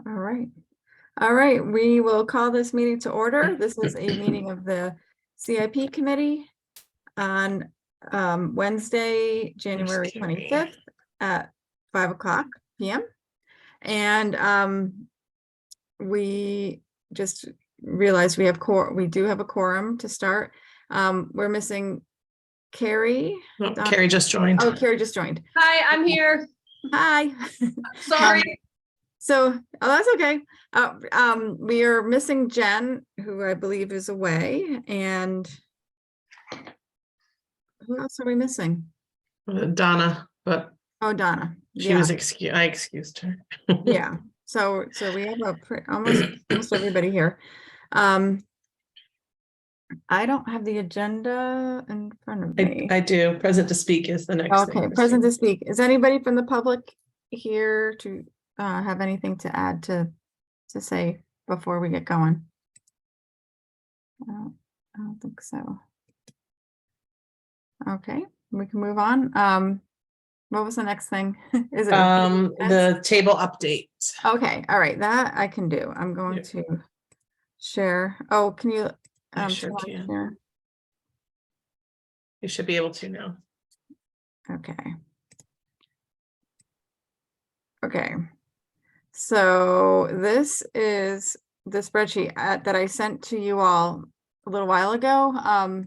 All right. All right, we will call this meeting to order. This is a meeting of the CIP committee on Wednesday, January 25th at 5:00 p.m. And we just realized we do have a quorum to start. We're missing Carrie. Oh, Carrie just joined. Oh, Carrie just joined. Hi, I'm here. Hi. Sorry. So, that's okay. We are missing Jen, who I believe is away, and who else are we missing? Donna, but Oh, Donna. she was excused. I excused her. Yeah. So we have almost everybody here. I don't have the agenda in front of me. I do. Present to speak is the next thing. Okay, present to speak. Is anybody from the public here to have anything to add to say before we get going? I don't think so. Okay, we can move on. What was the next thing? Is it the table update? Okay, all right, that I can do. I'm going to share. Oh, can you I sure can. share? You should be able to now. Okay. Okay. So this is the spreadsheet that I sent to you all a little while ago.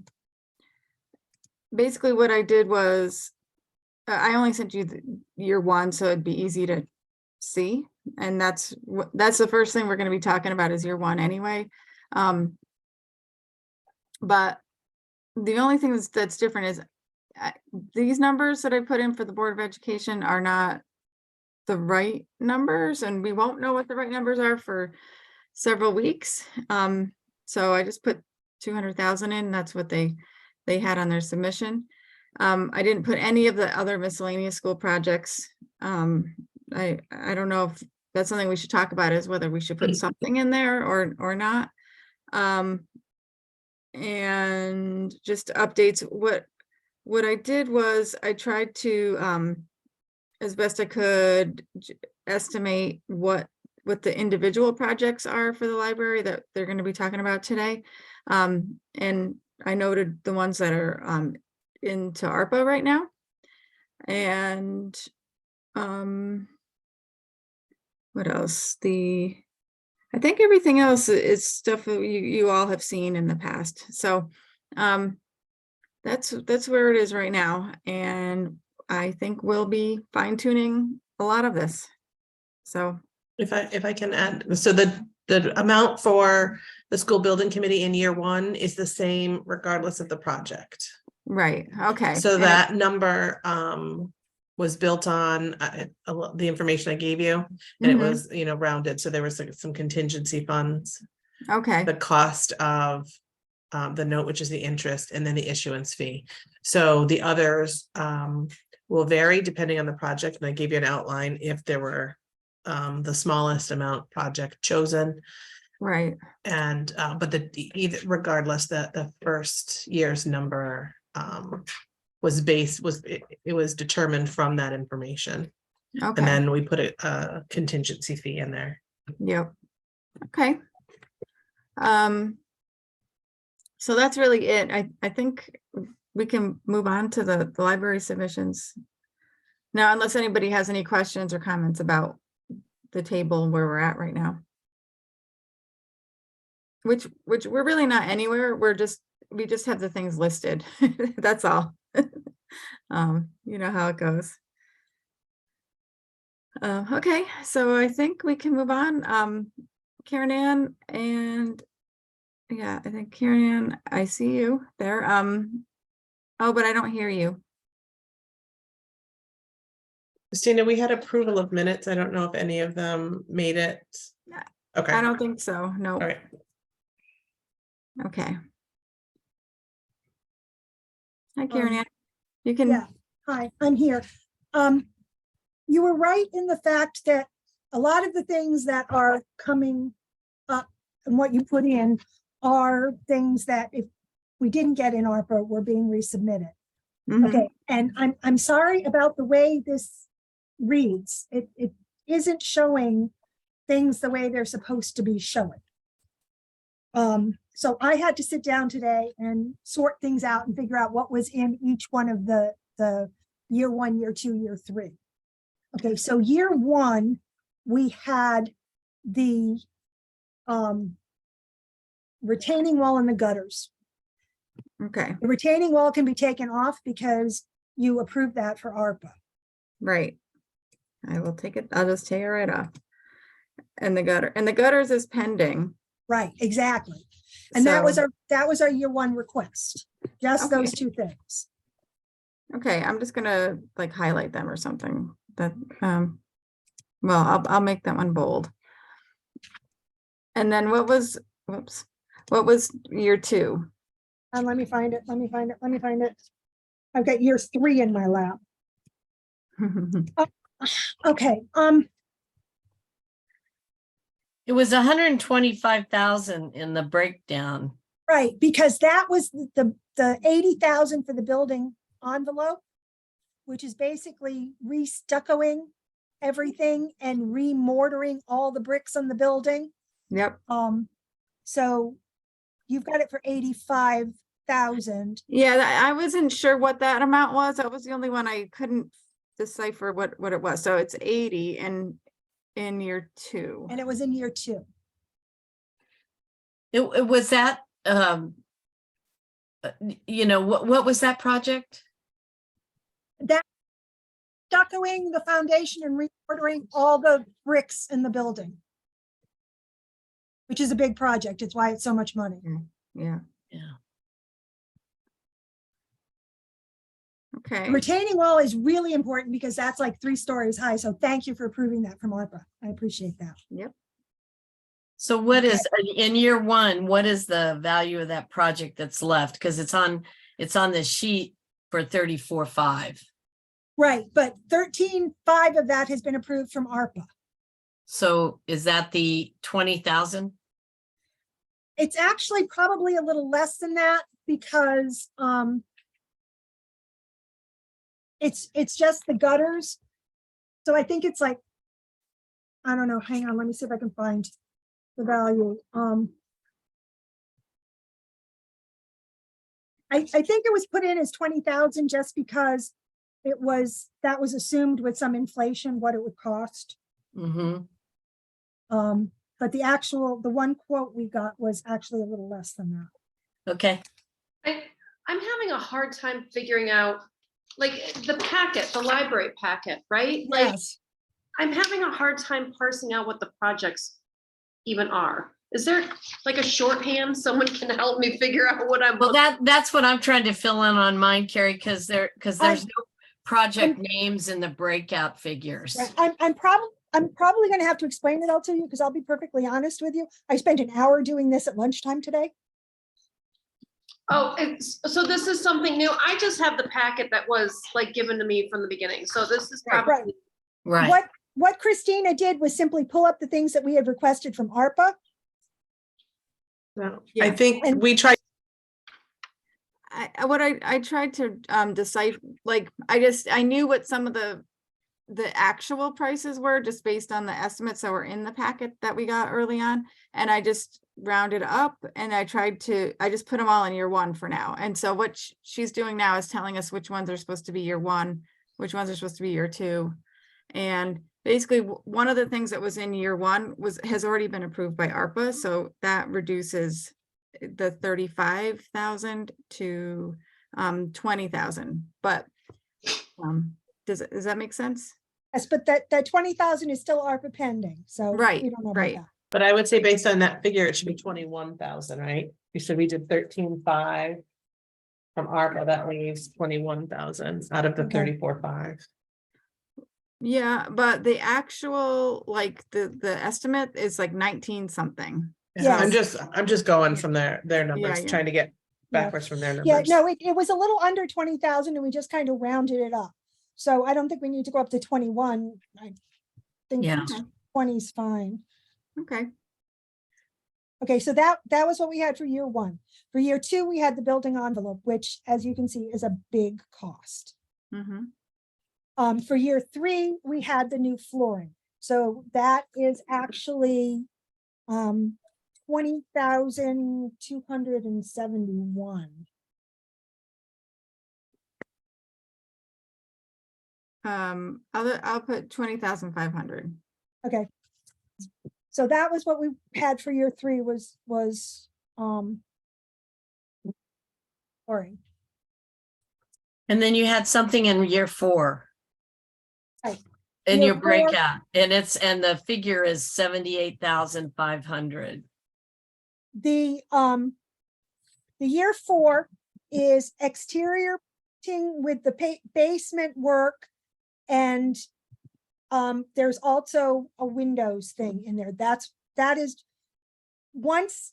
Basically what I did was I only sent you the year one, so it'd be easy to see. And that's the first thing we're going to be talking about is year one anyway. But the only thing that's different is these numbers that I put in for the Board of Education are not the right numbers, and we won't know what the right numbers are for several weeks. So I just put 200,000 in. That's what they had on their submission. I didn't put any of the other miscellaneous school projects. I don't know if that's something we should talk about, is whether we should put something in there or not. And just updates. What I did was I tried to as best I could estimate what the individual projects are for the library that they're going to be talking about today. And I noted the ones that are into ARPA right now. And what else? I think everything else is stuff that you all have seen in the past. So that's where it is right now. And I think we'll be fine tuning a lot of this. So if I can add, so the amount for the school building committee in year one is the same regardless of the project. Right. Okay. So that number was built on the information I gave you, and it was, rounded. So there was some contingency funds. Okay. The cost of the note, which is the interest, and then the issuance fee. So the others will vary depending on the project. And I gave you an outline if there were the smallest amount project chosen. Right. And but regardless, the first year's number was determined from that information. Okay. And then we put a contingency fee in there. Yep. Okay. So that's really it. I think we can move on to the library submissions now, unless anybody has any questions or comments about the table where we're at right now. Which we're really not anywhere. We just have the things listed. That's all. You know how it goes. Okay, so I think we can move on. Karen Ann, and yeah, I think Karen Ann, I see you there. Oh, but I don't hear you. Christina, we had approval of minutes. I don't know if any of them made it. Okay. I don't think so. No. All right. Okay. Hi, Karen Ann. You can. Yeah. Hi, I'm here. You were right in the fact that a lot of the things that are coming up and what you put in are things that if we didn't get in ARPA were being resubmitted. Okay, and I'm sorry about the way this reads. It isn't showing things the way they're supposed to be showing. So I had to sit down today and sort things out and figure out what was in each one of the year 1, year 2, year 3. Okay, so year 1, we had the retaining wall and the gutters. Okay, The retaining wall can be taken off because you approved that for ARPA. right. I will take it, I'll just take it right off. And the gutters is pending. Right, exactly. And that was So, our year 1 request, just those Okay. 2 things. okay, I'm just gonna like highlight them or something that, well, I'll make that one bold. And then whoops, what was year 2? And let me find it. I've got year 3 in my lap. Okay, It was 125,000 in the breakdown. right, because that was the 80,000 for the building envelope, which is basically restuccoing everything and remortaring all the bricks on the building. Yep, So you've got it for 85,000. yeah, I wasn't sure what that amount was. That was the only one I couldn't decipher what it was. So it's 80 and in year 2. And it was in year 2. It was that, what was that project? That stuccoing the foundation and reordering all the bricks in the building, which is a big project. It's why it's so much money. Yeah, Yeah. okay. The retaining wall is really important because that's like 3 stories high. So thank you for approving that from ARPA. I appreciate that. Yep. So what is, in year 1, what is the value of that project that's left? Because it's on the sheet for 34.5. Right, but 13.5 of that has been approved from ARPA. So is that the 20,000? It's actually probably a little less than that because it's just the gutters. So I think it's like, I don't know, hang on, let me see if I can find the value. I think it was put in as 20,000 just because that was assumed with some inflation what it would cost. Mm-hmm. But the one quote we got was actually a little less than that. Okay. I'm having a hard time figuring out, like, the library packet, right? Like, Yes, I'm having a hard time parsing out what the projects even are. Is there like a shorthand someone can help me figure out what I'm? Well, that's what I'm trying to fill in on mine, Carrie, because there's no project names in the breakout figures. right. I'm probably going to have to explain it all to you because I'll be perfectly honest with you. I spent an hour doing this at lunchtime today. Oh, so this is something new. I just have the packet that was like given to me from the beginning. So this is probably. Right. What Christina did was simply pull up the things that we had requested from ARPA. No, Yeah. I think And- we tried. I tried to decipher, like, I knew what some of the actual prices were just based on the estimates that were in the packet that we got early on. And I just rounded up and I just put them all in year 1 for now. And so what she's doing now is telling us which ones are supposed to be year 1, which ones are supposed to be year 2. And basically one of the things that was in year 1 has already been approved by ARPA. So that reduces the 35,000 to 20,000. But does that make sense? Yes, but that 20,000 is still ARPA pending. So Right, we don't know about right. that. But I would say based on that figure, it should be 21,000, right? You said we did 13.5 from ARPA, that leaves 21,000 out of the Okay. 34.5. Yeah, but the actual, like the estimate is like 19 something. Yeah, Yes. I'm just going from their numbers, yeah. trying to get Yeah. backwards from their numbers. Yeah, no, it was a little under 20,000 and we just kind of rounded it up. So I don't think we need to go up to 21. I think Yeah. 20 is fine. Okay, Okay, so that was what we had for year 1. For year 2, we had the building envelope, which, as you can see, is a big cost. mm-hmm. For year 3, we had the new flooring. So that is actually 20,271. I'll put 20,500. Okay. So that was what we had for year 3 was flooring. And then you had something in year 4. Right. In Year your 4 breakout, and the figure is 78,500. The year 4 is exterior painting with the basement work, and there's also a windows thing in there. That is once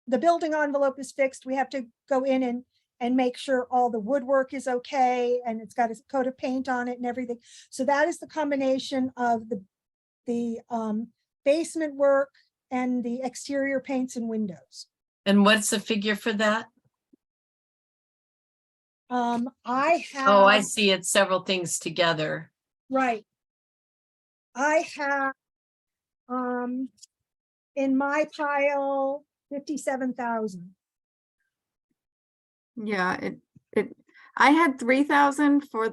the building envelope is fixed, we have to go in and make sure all the woodwork is okay and it's got a coat of paint on it and everything. So that is the combination of the basement work and the exterior paints and windows. And what's the figure for that? I have. Oh, I see. It's several things together. Right. I have, in my pile, 57,000. Yeah, I had 3,000 for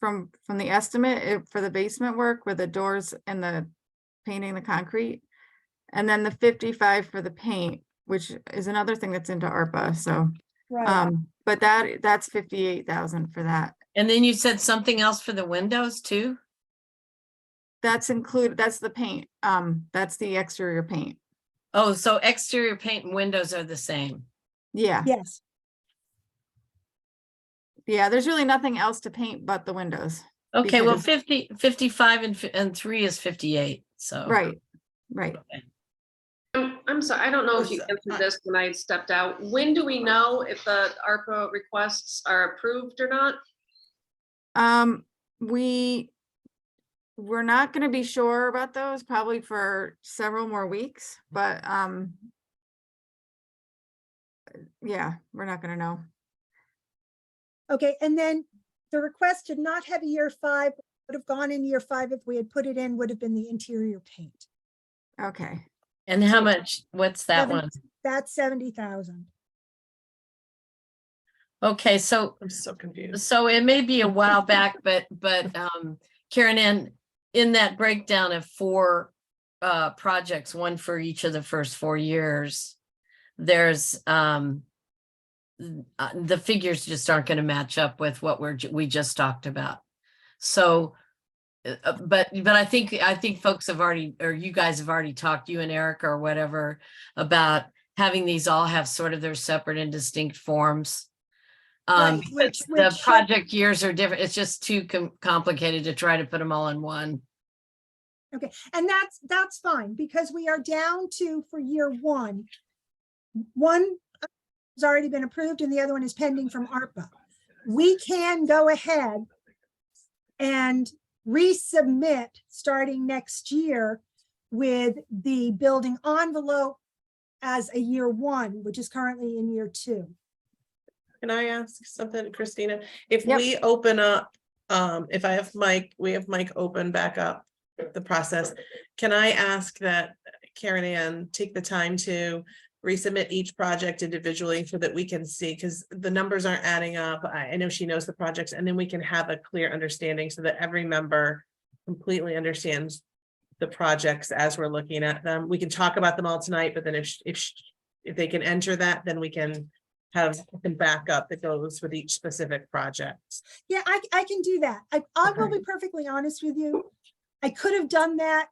from the estimate for the basement work with the doors and the painting the concrete. And then the 55 for the paint, which is another thing that's into ARPA. So, Right. but that's 58,000 for that. And then you said something else for the windows too? That's the paint. That's the exterior paint. Oh, so exterior paint and windows are the same. Yeah. Yes. Yeah. There's really nothing else to paint but the windows. Okay, well, Because- 55 and 3 is 58. So Right. Right. Okay. I'm sorry, I don't know if you Listen, answered this when I stepped out. When do we know if the ARPA requests are approved or not? We're not going to be sure about those probably for several more weeks, but yeah, we're not going to know. Okay. And then the request did not have a year 5, would have gone in year 5 if we had put it in, would have been the interior paint. Okay. And how much, what's that Seven- one? That's 70,000. Okay, so I'm so confused. so it may be a while back, but Karen, in that breakdown of 4 projects, one for each of the first 4 years, there's the figures just aren't going to match up with what we just talked about. So but I think folks have already, or you guys have already talked, you and Eric or whatever, about having these all have sort of their separate and distinct forms. Right, Because which the should- project years are different. It's just too complicated to try to put them all in one. Okay. And that's fine because we are down to, for year 1, one has already been approved and the other one is pending from ARPA. We can go ahead and resubmit starting next year with the building envelope as a year 1, which is currently in year 2. Can I ask something, Christina? If Yep. we open up, if I have Mike, we have Mike open back up the process. Can I ask that Karen Ann take the time to resubmit each project individually so that we can see, because the numbers aren't adding up. I know she knows the projects, and then we can have a clear understanding so that every member completely understands the projects as we're looking at them. We can talk about them all tonight, but then if they can enter that, then we can have some backup that goes with each specific project. Yeah, I can do that. I will Okay. be perfectly honest with you. I could have done that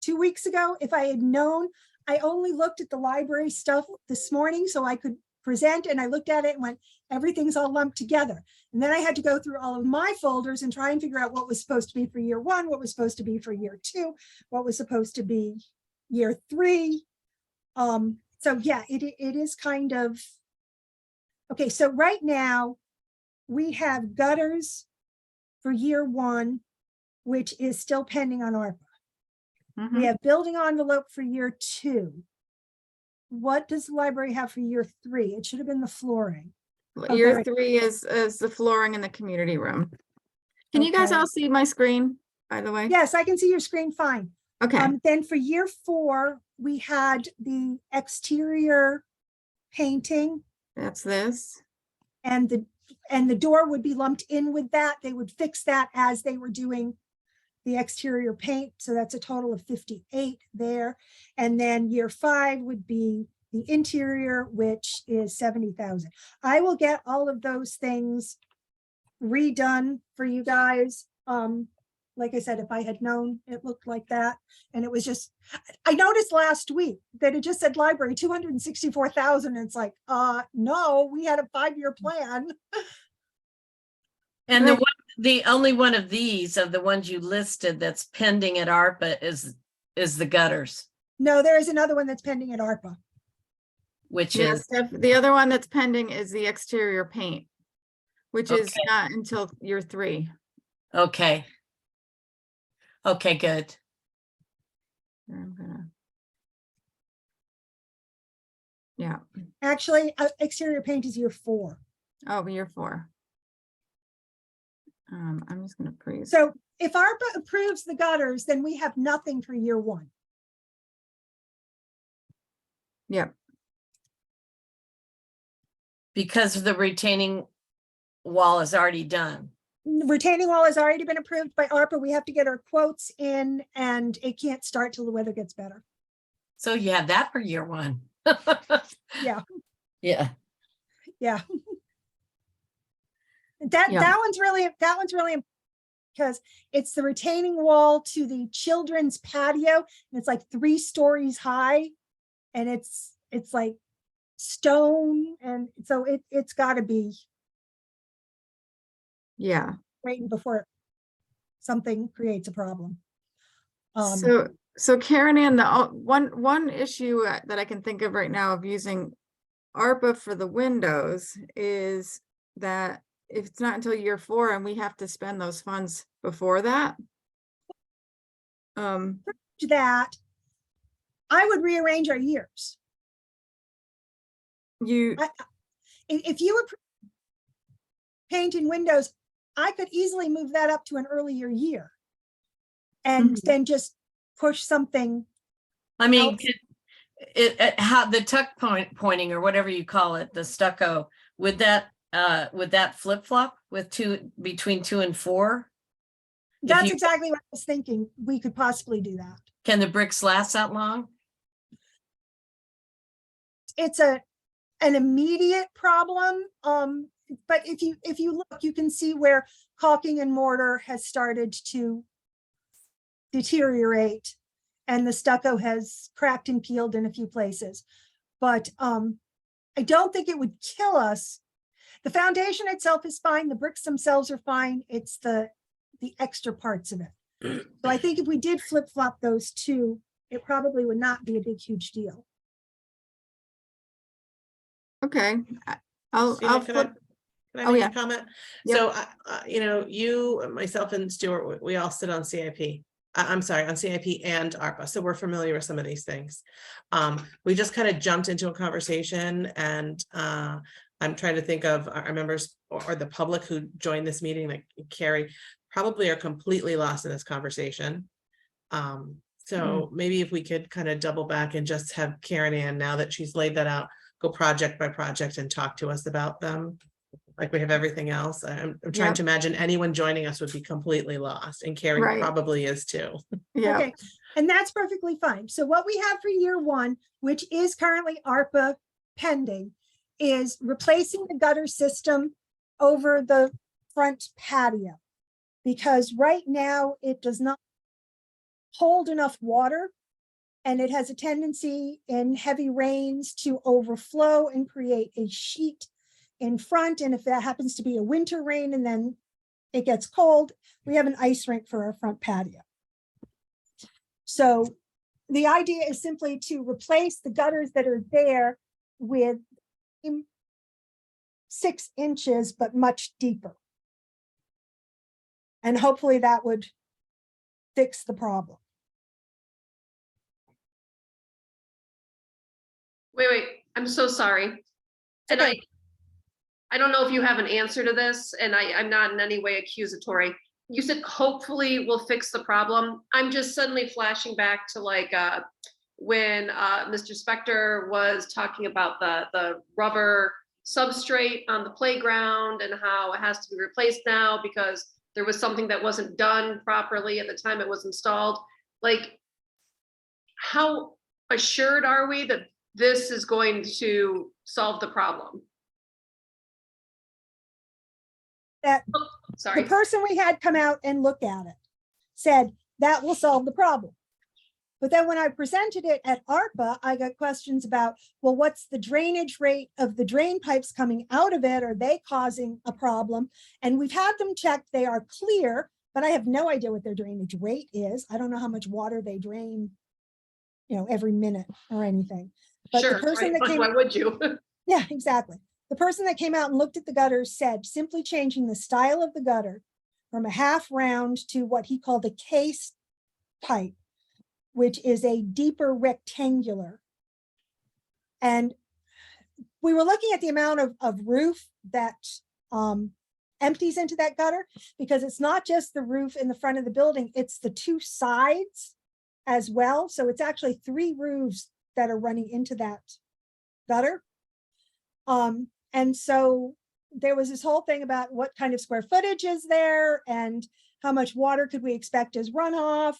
2 weeks ago if I had known. I only looked at the library stuff this morning so I could present, and I looked at it and went, everything's all lumped together. And then I had to go through all of my folders and try and figure out what was supposed to be for year 1, what was supposed to be for year 2, what was supposed to be year 3. So yeah, it is kind of, okay, so right now we have gutters for year 1, which is still pending on ARPA. Mhm. We have building envelope for year 2. What does the library have for year 3? It should have been the flooring. Year Okay. 3 is the flooring in the community room. Can you guys Okay. all see my screen, by the way? Yes, I can see your screen fine. Okay, Then for year 4, we had the exterior painting that's this. and the door would be lumped in with that. They would fix that as they were doing the exterior paint. So that's a total of 58 there. And then year 5 would be the interior, which is 70,000. I will get all of those things redone for you guys. Like I said, if I had known it looked like that, and it was just, I noticed last week that it just said library 264,000. It's like, no, we had a 5-year plan. And Right. the only one of these, of the ones you listed that's pending at ARPA is the gutters, No, there is another one that's pending at ARPA. which Yeah, is, Steph, the other one that's pending is the exterior paint, which is Okay. not until year 3. okay. Okay, good. I'm gonna. Yeah, Actually, exterior paint is year 4. oh, year 4. I'm just gonna freeze. So if ARPA approves the gutters, then we have nothing for year 1. Yep, Because the retaining wall is already done. Retaining wall has already been approved by ARPA. We have to get our quotes in, and it can't start till the weather gets better. So you have that for year 1. Yeah. Yeah. Yeah. That Yeah. one's really important because it's the retaining wall to the children's patio, and it's like 3 stories high, and it's like stone, and so it's got to be yeah. right before something creates a problem. So Karen Ann, the one issue that I can think of right now of using ARPA for the windows is that if it's not until year 4 and we have to spend those funds before that. That I would rearrange our years. You, If you approve painting windows, I could easily move that up to an earlier year and Mhm. then just push something. I mean, Else- how the tuck pointing or whatever you call it, the stucco, would that flip flop with between 2 and 4? That's exactly what I was thinking. We could possibly do that. Can the bricks last that long? It's an immediate problem. But if you look, you can see where caulking and mortar has started to deteriorate, and the stucco has cracked and peeled in a few places. But I don't think it would kill us. The foundation itself is fine. The bricks themselves are fine. It's the extra parts of it. So I think if we did flip flop those 2, it probably would not be a big, huge deal. okay, I'll Christina, flip. Can I Oh, make yeah. a comment? Yep. So, you, myself and Stuart, we all sit on CIP. I'm sorry, on CIP and ARPA, so we're familiar with some of these things. We just kind of jumped into a conversation, and I'm trying to think of our members or the public who joined this meeting, like Carrie, probably are completely lost in this conversation. So maybe if we could kind of double back and just have Karen Ann, now that she's laid that out, go project by project and talk to us about them. Like we have everything else. I'm trying Yep. to imagine anyone joining us would be completely lost, and Carrie Right. probably is too. Yeah, Okay, and that's perfectly fine. So what we have for year 1, which is currently ARPA pending, is replacing the gutter system over the front patio. Because right now it does not hold enough water, and it has a tendency in heavy rains to overflow and create a sheet in front. And if that happens to be a winter rain and then it gets cold, we have an ice rink for our front patio. So the idea is simply to replace the gutters that are there with 6 inches, but much deeper. And hopefully that would fix the problem. Wait, I'm so sorry. And Okay. I don't know if you have an answer to this, and I'm not in any way accusatory, you said hopefully we'll fix the problem. I'm just suddenly flashing back to like when Mr. Spector was talking about the rubber substrate on the playground and how it has to be replaced now because there was something that wasn't done properly at the time it was installed. Like, how assured are we that this is going to solve the problem? That Sorry. the person we had come out and look at it said that will solve the problem. But then when I presented it at ARPA, I got questions about, well, what's the drainage rate of the drain pipes coming out of it? Are they causing a problem? And we've had them checked. They are clear, but I have no idea what their drainage rate is. I don't know how much water they drain, every minute or anything. But Sure, the person that came, why would you? yeah, exactly. The person that came out and looked at the gutters said simply changing the style of the gutter from a half round to what he called a case pipe, which is a deeper rectangular. And we were looking at the amount of roof that empties into that gutter, because it's not just the roof in the front of the building, it's the two sides as well. So it's actually 3 roofs that are running into that gutter. And so there was this whole thing about what kind of square footage is there and how much water could we expect as runoff.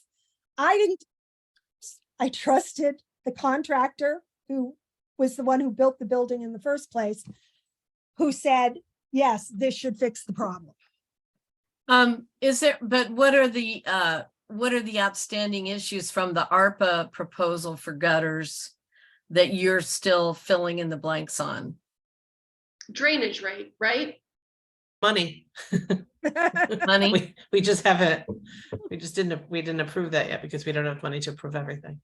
I trusted the contractor who was the one who built the building in the first place, who said, yes, this should fix the problem. But what are the outstanding issues from the ARPA proposal for gutters that you're still filling in the blanks on? Drainage rate, right? Money. Money? We just haven't, we didn't approve that yet because we don't have money to approve everything.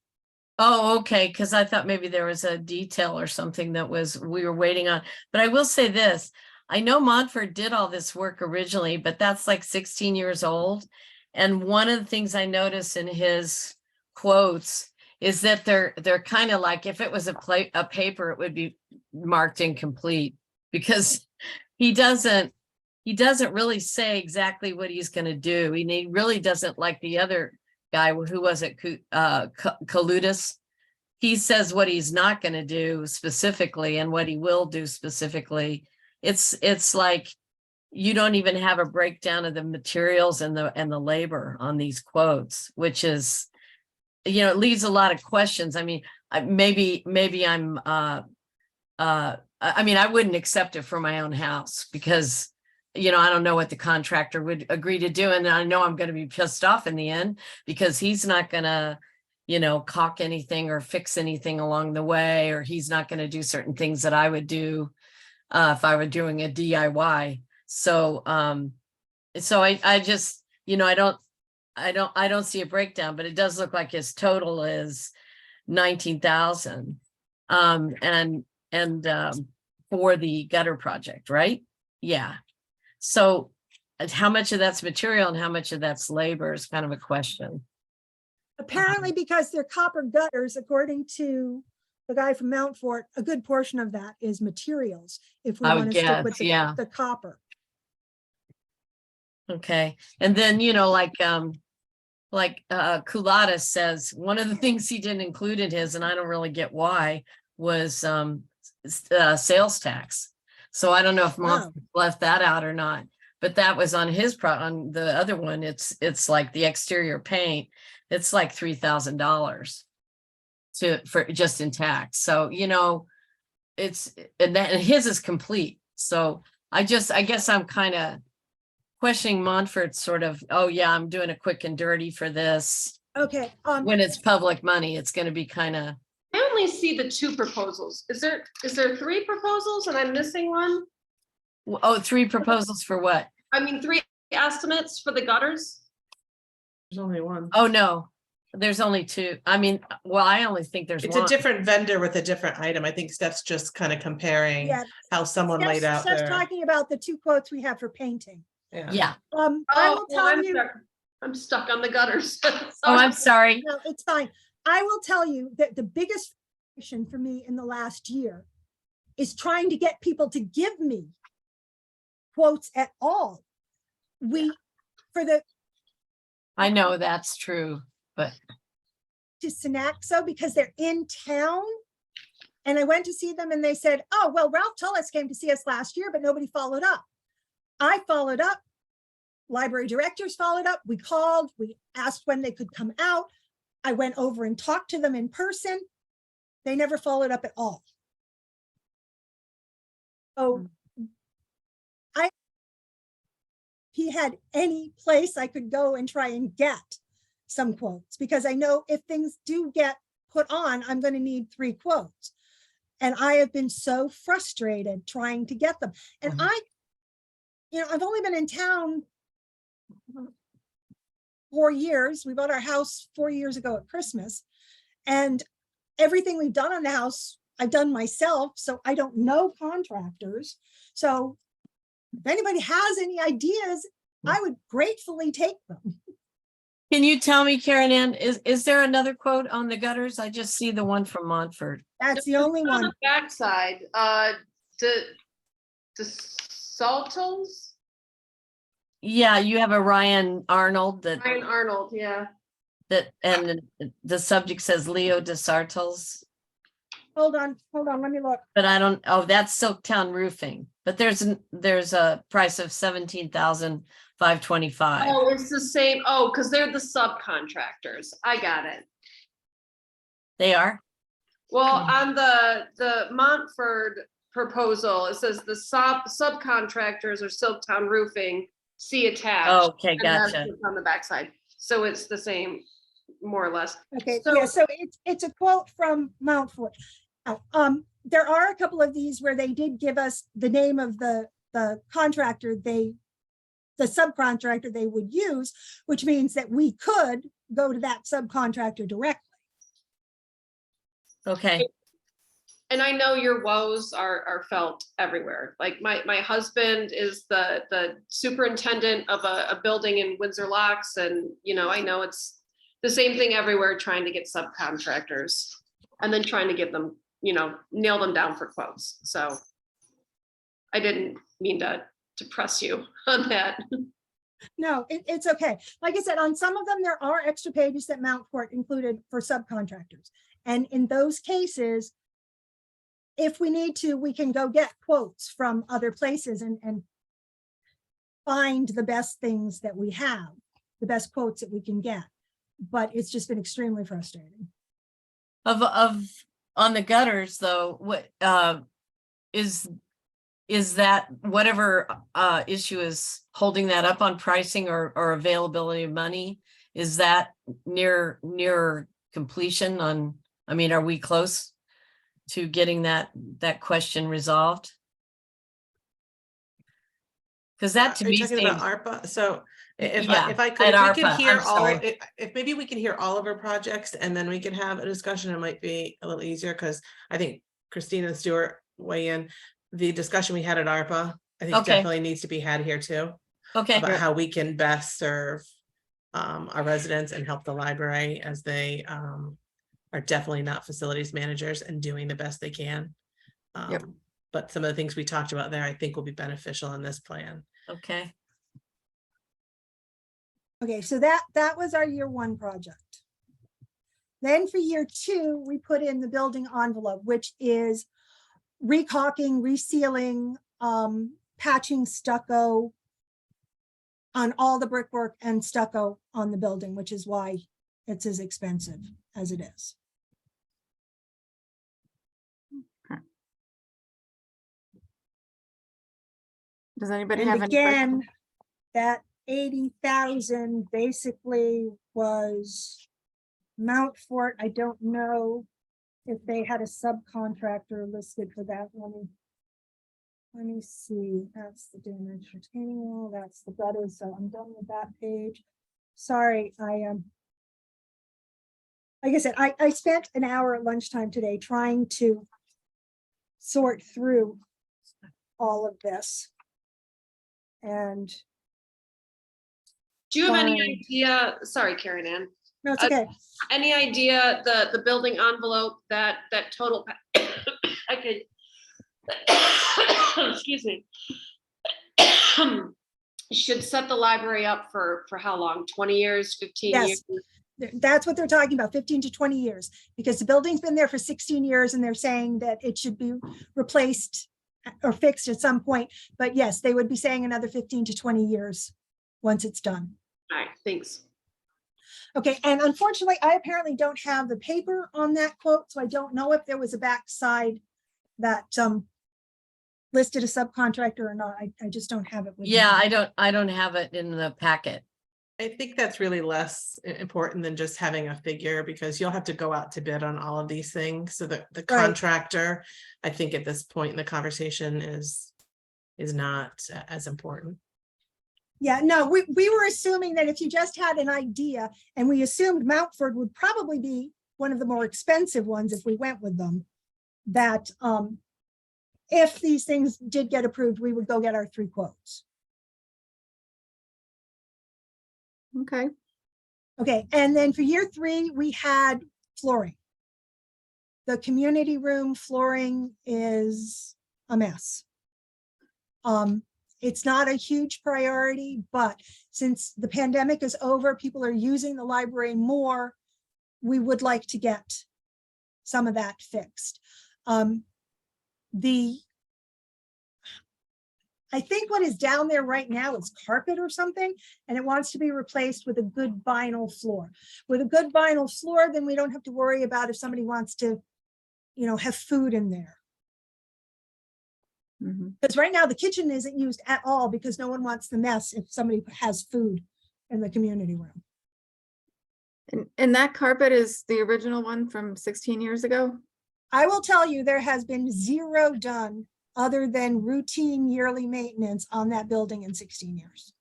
Oh, okay, because I thought maybe there was a detail or something that we were waiting on. But I will say this, I know Montfort did all this work originally, but that's like 16 years old. And one of the things I noticed in his quotes is that they're kind of like, if it was a paper, it would be marked incomplete, because he doesn't really say exactly what he's going to do. He really doesn't, like the other guy, who was it, Kaludis. He says what he's not going to do specifically and what he will do specifically. It's like you don't even have a breakdown of the materials and the labor on these quotes, which is, it leaves a lot of questions. I mean, maybe I'm I mean, I wouldn't accept it for my own house because, I don't know what the contractor would agree to do. And I know I'm going to be pissed off in the end because he's not going to, caulk anything or fix anything along the way, or he's not going to do certain things that I would do if I were doing a DIY. So, I just, I don't see a breakdown, but it does look like his total is 19,000. And for the gutter project, right? Yeah. So how much of that's material and how much of that's labor is kind of a question. Apparently, because they're copper gutters, according to the guy from Mountfort, a good portion of that is materials, if we I want would to stick with guess, the copper. Okay. And then, Kulata says, one of the things he didn't include in his, and I don't really get why, was sales tax. So I don't know if Mont left that out or not, but that was on his on the other one. It's like the exterior paint. It's like $3,000 for just in tax. So, and his is complete. So I guess I'm kind of questioning Montfort's sort of, oh yeah, I'm doing a quick and dirty for this. Okay. When it's public money, it's going to be kind of. I only see the 2 proposals. Is there 3 proposals and I'm missing one? Oh, 3 proposals for what? I mean, 3 estimates for the gutters? There's only one. Oh, no, there's only 2. I mean, well, I only think there's It's one. a different vendor with a different item. I think Steph's just kind of comparing Yeah. how someone laid out Steph's there. talking about the 2 quotes we have for painting. Yeah. I will tell you. I'm stuck on the gutters. Oh, I'm sorry. No, it's fine. I will tell you that the biggest frustration for me in the last year is trying to get people to give me quotes at all. For the I know that's true, but to Synaxo because they're in town. And I went to see them and they said, oh, well, Ralph Tullis came to see us last year, but nobody followed up. I followed up. Library directors followed up. We called, we asked when they could come out. I went over and talked to them in person. They never followed up at all. Oh, he had any place I could go and try and get some quotes, because I know if things do get put on, I'm going to need 3 quotes. And I have been so frustrated trying to get them. And I've only been in town 4 years. We bought our house 4 years ago at Christmas. And everything we've done on the house, I've done myself. So I don't know contractors. So if anybody has any ideas, I would gratefully take them. can you tell me, Karen Ann, is there another quote on the gutters? I just see the one from Montfort. That's the only On one. the backside, the Saltos, Yeah, you have a Ryan Arnold Ryan Arnold, yeah. and the subject says Leo DeSartles, Hold on, let me look. but I don't, oh, that's Silktown Roofing, but there's a price of 17,525. Oh, it's the same, oh, because they're the subcontractors, I got it. They are? Well, on the Montford proposal, it says the subcontractors are Silktown Roofing, see attached. Okay, And that's gotcha. what's on the backside, so it's the same, more or less. Okay, So- yeah, so it's a quote from Mountfort. There are a couple of these where they did give us the name of the contractor the subcontractor they would use, which means that we could go to that subcontractor directly. Okay, And I know your woes are felt everywhere. Like my husband is the superintendent of a building in Windsor Locks, and I know it's the same thing everywhere, trying to get subcontractors and then trying to get them, nail them down for quotes. So I didn't mean to press you on that. No, it's okay. Like I said, on some of them, there are extra pages that Mountfort included for subcontractors. And in those cases, if we need to, we can go get quotes from other places and find the best things that we have, the best quotes that we can get. But it's just been extremely frustrating. on the gutters though, what is that whatever issue is holding that up on pricing or availability of money? Is that near completion on, are we close to getting that question resolved? Because that to Are you me talking seems, about ARPA? So if Yeah, I could, at if we could ARPA, hear I'm all, sorry. if maybe we can hear all of our projects and then we can have a discussion, it might be a little easier, because I think Christina and Stuart weigh in. The discussion we had at ARPA, I think Okay. definitely needs to be had here too, okay, about how we can best serve our residents and help the library, as they are definitely not facilities managers and doing the best they can. Yep. But some of the things we talked about there, I think will be beneficial in this plan. okay. Okay, so that was our year 1 project. Then for year 2, we put in the building envelope, which is recaulking, resealing, patching stucco on all the brickwork and stucco on the building, which is why it's as expensive as it is. Does anybody And have any again, questions? that 80,000 basically was Mountfort. I don't know if they had a subcontractor listed for that. Let me see. That's the damage retaining wall. That's the gutters. So I'm done with that page. Sorry, like I said, I spent an hour at lunchtime today trying to sort through all of this. And Do you have any Fine. idea, sorry, Karen Ann, no, it's okay. any idea the building envelope, that total, I could, excuse me. should set the library up for how long? 20 years, 15 Yes. years? That's what they're talking about, 15 to 20 years, because the building's been there for 16 years and they're saying that it should be replaced or fixed at some point. But yes, they would be saying another 15 to 20 years once it's done. All right, thanks. Okay, and unfortunately, I apparently don't have the paper on that quote, so I don't know if there was a backside that listed a subcontractor or not. I just don't have it with me. Yeah, I don't have it in the packet. I think that's really less important than just having a figure, because you'll have to go out to bid on all of these things. So that the contractor, I think at this point in the conversation is not as important. Yeah, no, we were assuming that if you just had an idea, and we assumed Mountford would probably be one of the more expensive ones if we went with them, that if these things did get approved, we would go get our 3 quotes. Okay. Okay, and then for year 3, we had flooring. The community room flooring is a mess. It's not a huge priority, but since the pandemic is over, people are using the library more, we would like to get some of that fixed. I think what is down there right now is carpet or something, and it wants to be replaced with a good vinyl floor. With a good vinyl floor, then we don't have to worry about if somebody wants to, have food in there. Because right now the kitchen isn't used at all because no one wants the mess if somebody has food in the community room. And that carpet is the original one from 16 years ago? I will tell you, there has been 0 done other than routine yearly maintenance on that building in 16 years.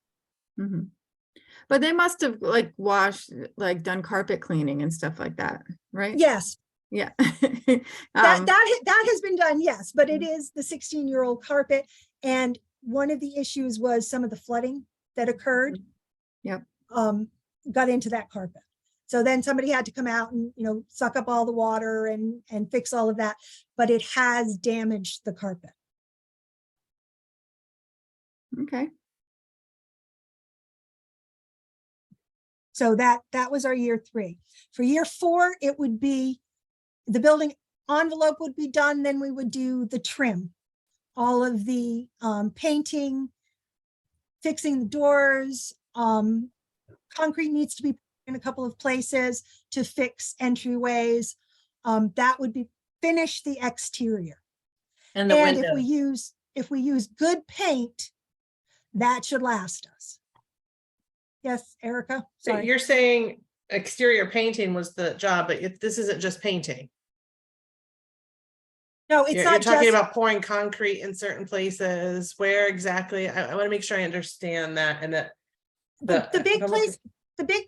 But they must have like washed, like done carpet cleaning and stuff like that, right? Yes, Yeah. that has been done, yes, but it is the 16-year-old carpet. And one of the issues was some of the flooding that occurred. Yep. Got into that carpet. So then somebody had to come out and, suck up all the water and fix all of that, but it has damaged the carpet. Okay. So that was our year 3. For year 4, it would be the building envelope would be done. Then we would do the trim, all of the painting, fixing the doors. Concrete needs to be in a couple of places to fix entryways. That would be finish the exterior. And the And window. if we use good paint, that should last us. Yes, Erica. So Sorry. you're saying exterior painting was the job, but this isn't just painting. No, it's You're not talking just, about pouring concrete in certain places. Where exactly? I want to make sure I understand that, and that the big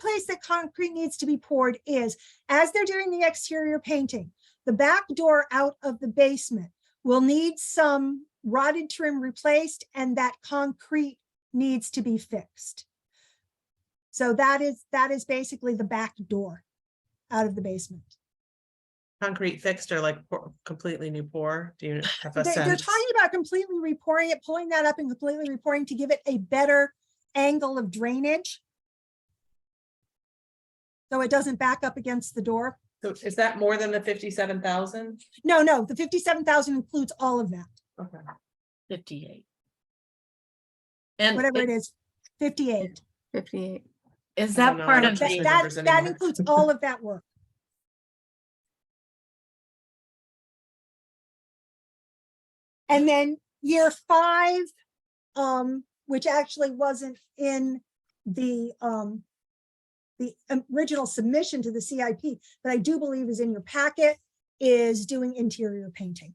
place that concrete needs to be poured is, as they're doing the exterior painting, the back door out of the basement will need some rotted trim replaced, and that concrete needs to be fixed. So that is basically the back door out of the basement. concrete fixed or like completely new pour? Do you have a They're sense? talking about completely repouring it, pulling that up and completely repouring to give it a better angle of drainage, so it doesn't back up against the door. So is that more than the 57,000? No, the 57,000 includes all of that, Okay. 58. And whatever it is, 58. 58. is I that don't know, I part don't of trust the, the That numbers anymore. includes all of that work. And then year 5, which actually wasn't in the original submission to the CIP, but I do believe is in your packet, is doing interior painting.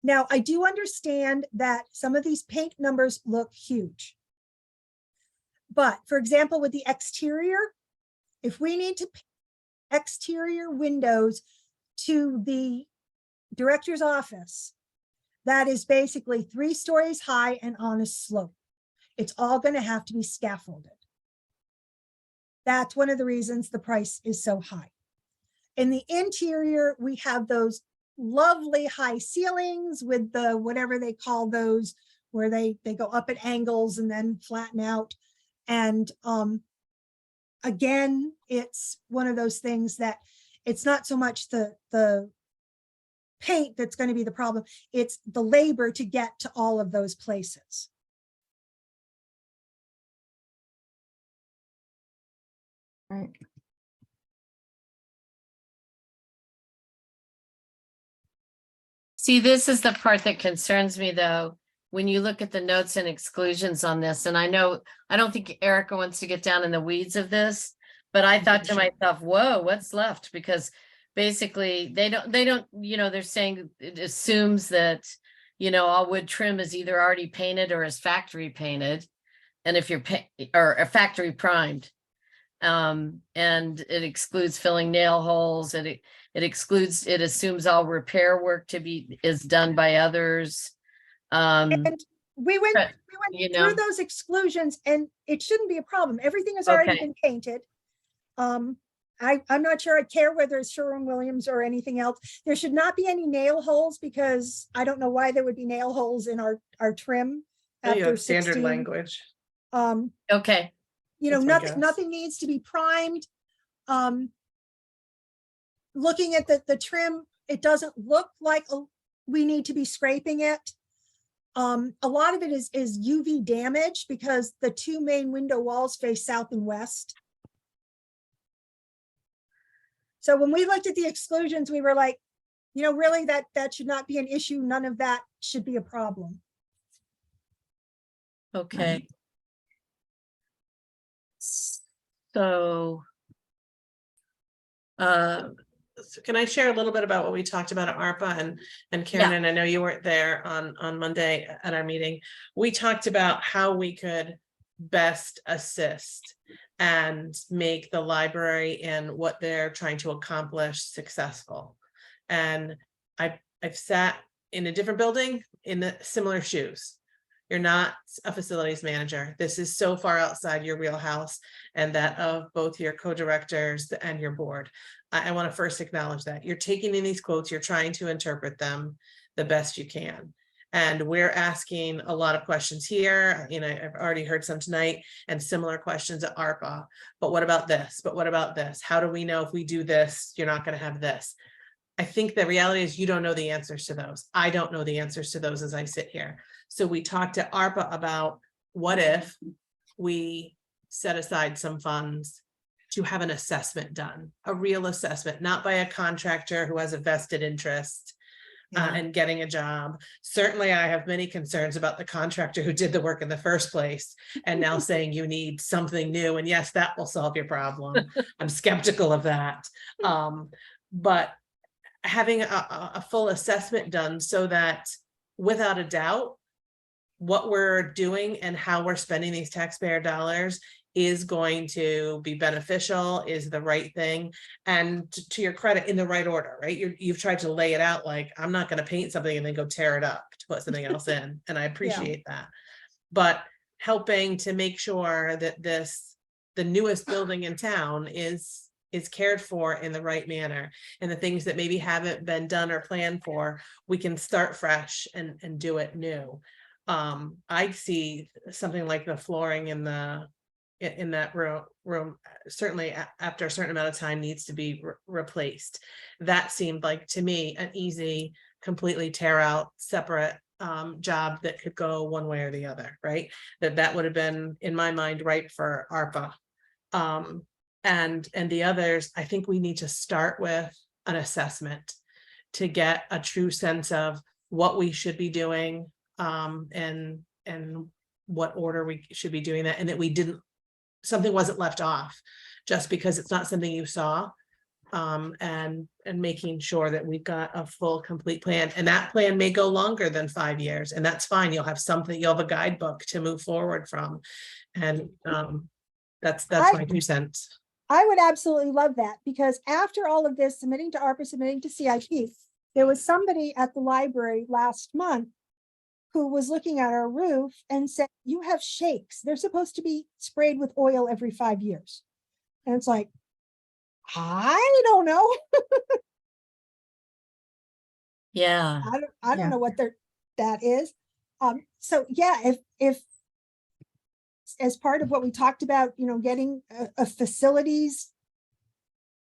Now, I do understand that some of these paint numbers look huge. But for example, with the exterior, if we need to paint exterior windows to the director's office, that is basically 3 stories high and on a slope. It's all going to have to be scaffolded. That's one of the reasons the price is so high. In the interior, we have those lovely high ceilings with the, whatever they call those, where they go up at angles and then flatten out. And again, it's one of those things that it's not so much the paint that's going to be the problem. It's the labor to get to all of those places. Right. See, this is the part that concerns me, though, when you look at the notes and exclusions on this, and I don't think Erica wants to get down in the weeds of this, but I thought to myself, whoa, what's left? Because basically they don't, they're saying it assumes that, all wood trim is either already painted or is factory painted. And if you're or a factory primed. And it excludes filling nail holes, and it assumes all repair work is done by others. And we went but, through those exclusions, and it shouldn't be a problem. Everything has already been painted. I'm not sure I care whether it's Sherwin-Williams or anything else. There should not be any nail holes, because I don't know why there would be nail holes in our trim after standard 16. language. Okay. That's my guess. Nothing needs to be primed. Looking at the trim, it doesn't look like we need to be scraping it. A lot of it is UV damage, because the two main window walls face south and west. So when we looked at the exclusions, we were like, really that should not be an issue. None of that should be a problem. Okay. So, So can I share a little bit about what we talked about at ARPA and Karen, and I know you weren't there on Monday at our meeting. We talked about how we could best assist and make the library and what they're trying to accomplish successful. And I've sat in a different building in the similar shoes. You're not a facilities manager. This is so far outside your wheelhouse and that of both your co-directors and your board. I want to first acknowledge that you're taking in these quotes, you're trying to interpret them the best you can. And we're asking a lot of questions here. I've already heard some tonight, and similar questions at ARPA. But what about this? But what about this? How do we know if we do this, you're not going to have this? I think the reality is you don't know the answers to those. I don't know the answers to those as I sit here. So we talked to ARPA about what if we set aside some funds to have an assessment done, a real assessment, not by a contractor who has a vested interest and getting a job. Certainly, I have many concerns about the contractor who did the work in the first place and now saying you need something new. And yes, that will solve your problem. I'm skeptical of that. But having a full assessment done so that without a doubt, what we're doing and how we're spending these taxpayer dollars is going to be beneficial, is the right thing, and to your credit, in the right order, right? You've tried to lay it out like, I'm not going to paint something and then go tear it up to put something else in, and I appreciate that. But helping to make sure that the newest building in town is cared for in the right manner, and the things that maybe haven't been done or planned for, we can start fresh and do it new. I see something like the flooring in that room certainly after a certain amount of time needs to be replaced. That seemed like to me an easy, completely tear out separate job that could go one way or the other, right? That would have been, in my mind, right for ARPA. And the others, I think we need to start with an assessment to get a true sense of what we should be doing, and what order we should be doing that, and that something wasn't left off just because it's not something you saw, and making sure that we've got a full, complete plan. And that plan may go longer than 5 years, and that's fine. You'll have a guidebook to move forward from. And that's my 2 cents. I would absolutely love that, because after all of this, submitting to ARPA, submitting to CIP, there was somebody at the library last month who was looking at our roof and said, you have shakes. They're supposed to be sprayed with oil every 5 years. And it's like, I don't know. yeah. I don't know what that is. So yeah, if as part of what we talked about, getting a facilities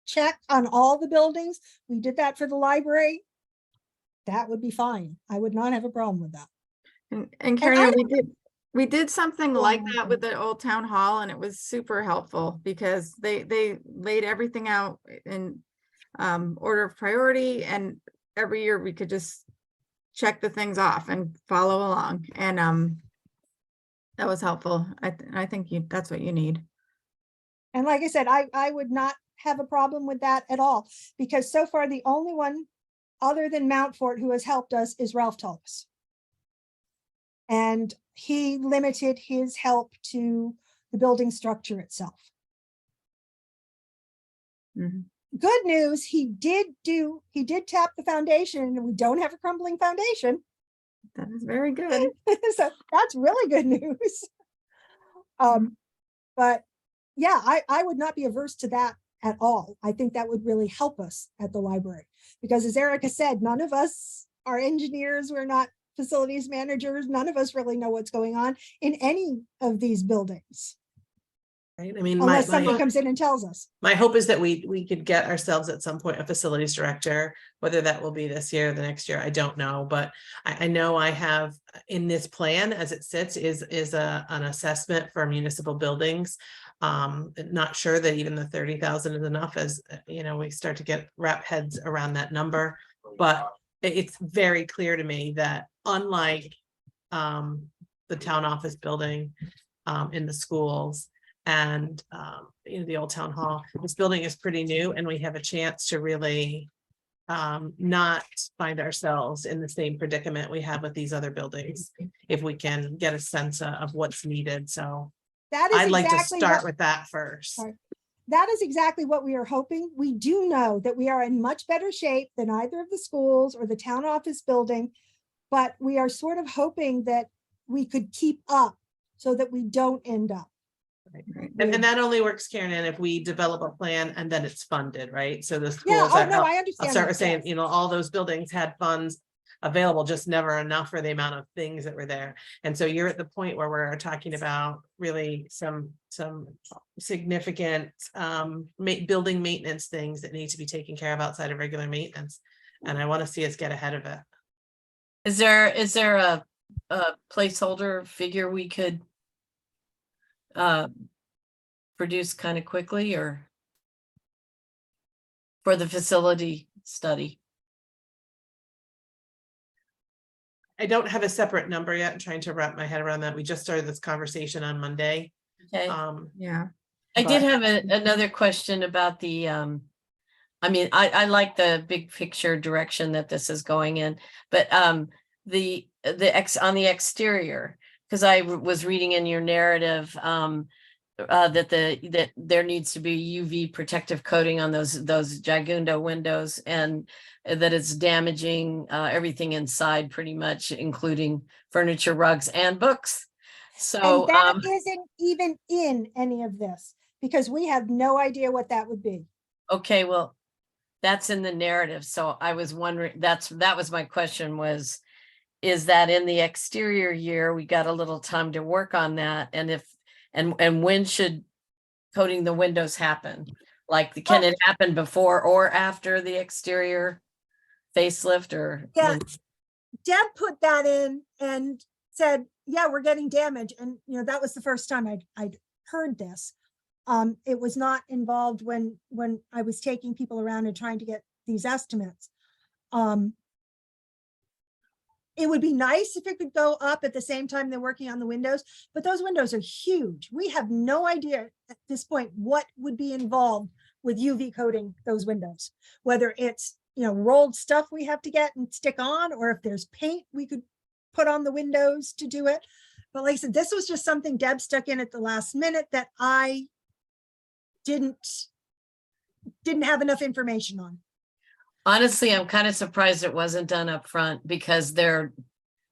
check on all the buildings, we did that for the library, that would be fine. I would not have a problem with that. And Carrie, I- we did something Go like on, that with the old town hall, and it was super helpful because they laid everything out in order of priority, and every year we could just check the things off and follow along, and that was helpful. I think that's what you need. And like I said, I would not have a problem with that at all, because so far the only one other than Mountfort who has helped us is Ralph Tullis. And he limited his help to the building structure itself. Mhm. Good news, he did tap the foundation, and we don't have a crumbling foundation. That is very good. So that's really good news. But yeah, I would not be averse to that at all. I think that would really help us at the library, because as Erica said, none of us are engineers. We're not facilities managers. None of us really know what's going on in any of these buildings, Right? I mean, unless somebody comes in and tells us. my hope is that we could get ourselves at some point a facilities director, whether that will be this year or the next year, I don't know. But I know I have in this plan as it sits is an assessment for municipal buildings. Not sure that even the 30,000 is enough, as we start to wrap heads around that number. But it's very clear to me that unlike the town office building in the schools, and the old town hall, this building is pretty new, and we have a chance to really not find ourselves in the same predicament we have with these other buildings, if we can get a sense of what's needed. So That is I'd like to exactly start what- with that first. Sorry. That is exactly what we are hoping. We do know that we are in much better shape than either of the schools or the town office building, but we are sort of hoping that we could keep up so that we don't end up. Right. And that only works, Karen, if we develop a plan and then it's funded, right? So the Yeah, schools oh that no, help, I I'll understand. start that, with saying, yes. all those buildings had funds available, just never enough for the amount of things that were there. And so you're at the point where we're talking about really some significant building maintenance things that need to be taken care of outside of regular maintenance. And I want to see us get ahead of it. Is there a placeholder figure we could produce kind of quickly, or for the facility study? I don't have a separate number yet. I'm trying to wrap my head around that. We just started this conversation on Monday. Okay. Yeah. I did but- have another question about the, I mean, I like the big picture direction that this is going in, but on the exterior, because I was reading in your narrative that there needs to be UV protective coating on those Jagundo windows, and that it's damaging everything inside pretty much, including furniture, rugs, and books. So And that isn't even in any of this, because we have no idea what that would be. okay, well, that's in the narrative. So I was wondering, that was my question, was, is that in the exterior year? We got a little time to work on that. And when should coating the windows happen? Like, can it happen before or after the exterior facelift, or? Yeah. Deb put that in and said, yeah, we're getting damage. And, that was the first time I'd heard this. It was not involved when I was taking people around and trying to get these estimates. It would be nice if it could go up at the same time they're working on the windows, but those windows are huge. We have no idea at this point what would be involved with UV coating those windows, whether it's, rolled stuff we have to get and stick on, or if there's paint we could put on the windows to do it. But like I said, this was just something Deb stuck in at the last minute that I didn't have enough information on. Honestly, I'm kind of surprised it wasn't done up front, because they're,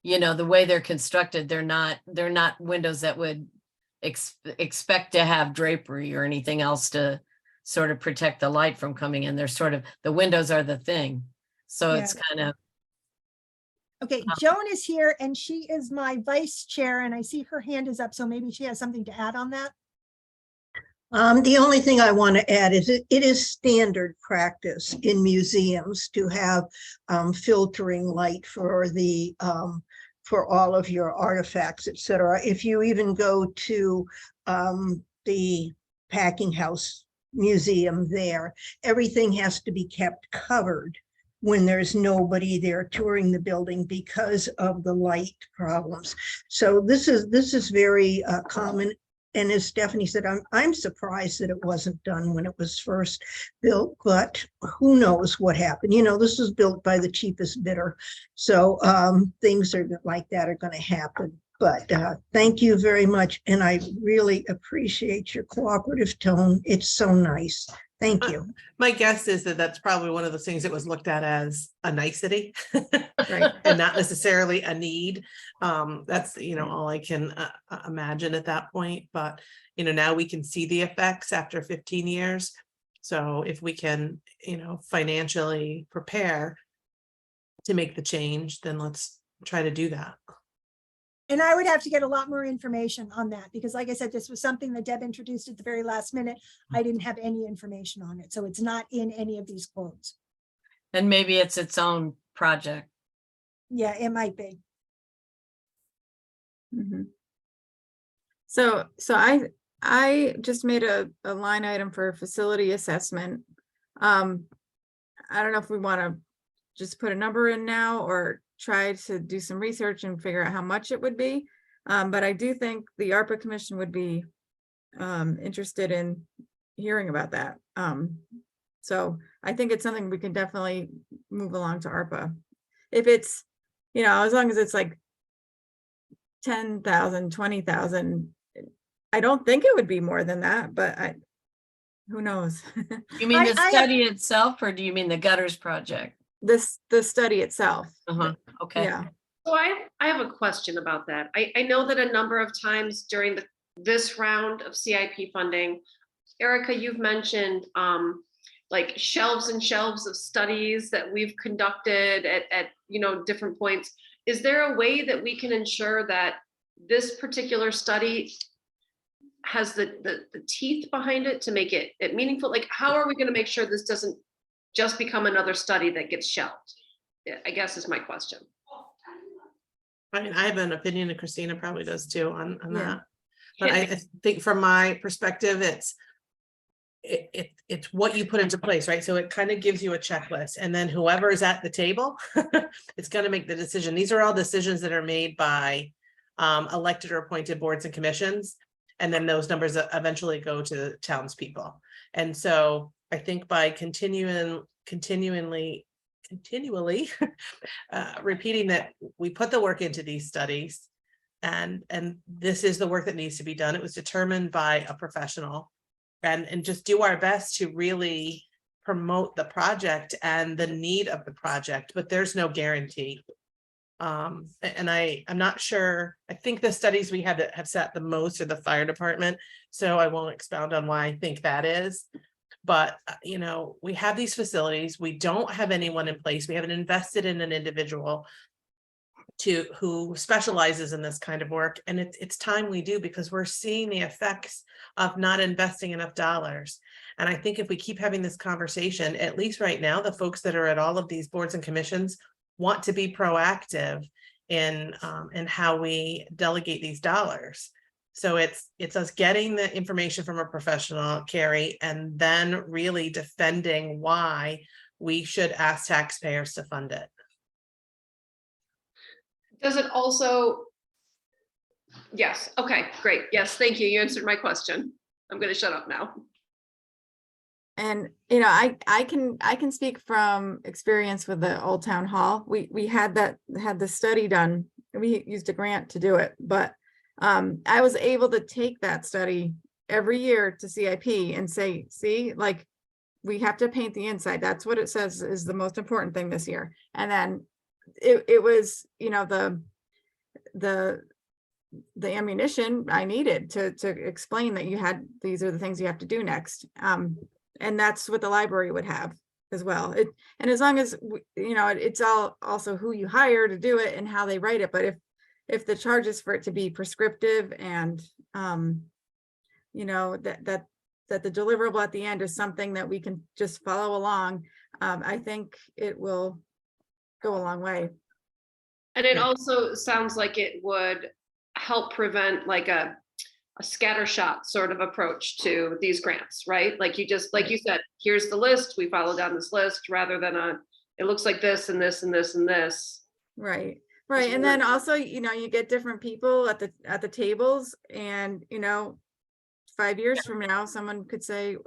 the way they're constructed, they're not windows that would expect to have drapery or anything else to sort of protect the light from coming in. They're sort of, the windows are the thing. So it's kind of, Okay, Joan is here and she is my vice chair and I see her hand is up, so maybe she has something to add on that. The only thing I want to add is it is standard practice in museums to have filtering light for the for all of your artifacts, etc. If you even go to the packing house museum there, everything has to be kept covered when there's nobody there touring the building because of the light problems. So this is very common. And as Stephanie said, I'm surprised that it wasn't done when it was first built, but who knows what happened. You know, this was built by the cheapest bidder. So things are like that are going to happen. But thank you very much. And I really appreciate your cooperative tone. It's so nice. Thank you. My guess is that that's probably one of the things that was looked at as a nicety. Right. And not necessarily a need. That's, all I can imagine at that point, but, now we can see the effects after 15 years. So if we can, financially prepare to make the change, then let's try to do that. And I would have to get a lot more information on that because like I said, this was something that Deb introduced at the very last minute. I didn't have any information on it. So it's not in any of these quotes. And maybe it's its own project. Yeah, it might be. Mhm. So I just made a line item for facility assessment. I don't know if we want to just put a number in now or try to do some research and figure out how much it would be. But I do think the ARPA Commission would be interested in hearing about that. So I think it's something we can definitely move along to ARPA. If it's, as long as it's like 10,000, 20,000, I don't think it would be more than that, but who knows? You mean the I have- study itself, or do you mean the gutters project? The study itself. Okay. Yeah. So I have a question about that. I know that a number of times during this round of CIP funding, Erica, you've mentioned like shelves and shelves of studies that we've conducted at different points. Is there a way that we can ensure that this particular study has the teeth behind it to make it meaningful? Like, how are we going to make sure this doesn't just become another study that gets shelved? I guess is my question. I mean, I have an opinion, and Christina probably does too on Yeah. that. But I think from my perspective, it's what you put into place, right? So it kind of gives you a checklist, and then whoever is at the table, it's going to make the decision. These are all decisions that are made by elected or appointed boards and commissions, and then those numbers eventually go to the townspeople. And so I think by continually repeating that we put the work into these studies, and this is the work that needs to be done. It was determined by a professional, and just do our best to really promote the project and the need of the project, but there's no guarantee. And I'm not sure. I think the studies we have that have sat the most are the fire department, so I won't expound on why I think that is. But we have these facilities, we don't have anyone in place, we haven't invested in an individual who specializes in this kind of work, and it's time we do, because we're seeing the effects of not investing enough dollars. And I think if we keep having this conversation, at least right now, the folks that are at all of these boards and commissions want to be proactive in how we delegate these dollars. So it's us getting the information from a professional, Carrie, and then really defending why we should ask taxpayers to fund it. Does it also? Yes. Okay, great. Yes, thank you. You answered my question. I'm going to shut up now. And I can speak from experience with the Old Town Hall. We had the study done. We used a grant to do it, but I was able to take that study every year to CIP and say, see, like, we have to paint the inside. That's what it says is the most important thing this year. And then it was, the ammunition I needed to explain that these are the things you have to do next. And that's what the library would have. as well. And as long as, you know, it's all also who you hire to do it and how they write it. But if the charge is for it to be prescriptive and, you know, that the deliverable at the end is something that we can just follow along, I think it will go a long way. And it Yeah. also sounds like it would help prevent like a scattershot sort of approach to these grants, right? Like you just, like you said, here's the list, we follow down this list rather than it looks like this and this and this and this. Right. Right. And then also, you know, you get different people at the tables, and, you know, 5 years from now, someone could say,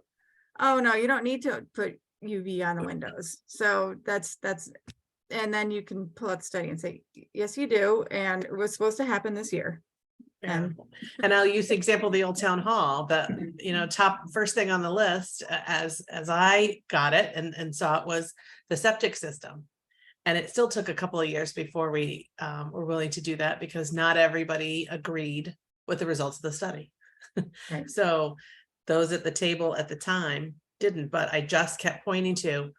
oh, no, you don't need to put UV on the windows. So that's, and then you can pull out the study and say, yes, you do. And it was supposed to happen this year. Yeah. And I'll use the example of the old town hall, but you know, top first thing on the list as I got it and saw it was the septic system. And it still took a couple of years before we were willing to do that, because not everybody agreed with the results of the study. Right. So those at the table at the time didn't, but I just kept pointing to,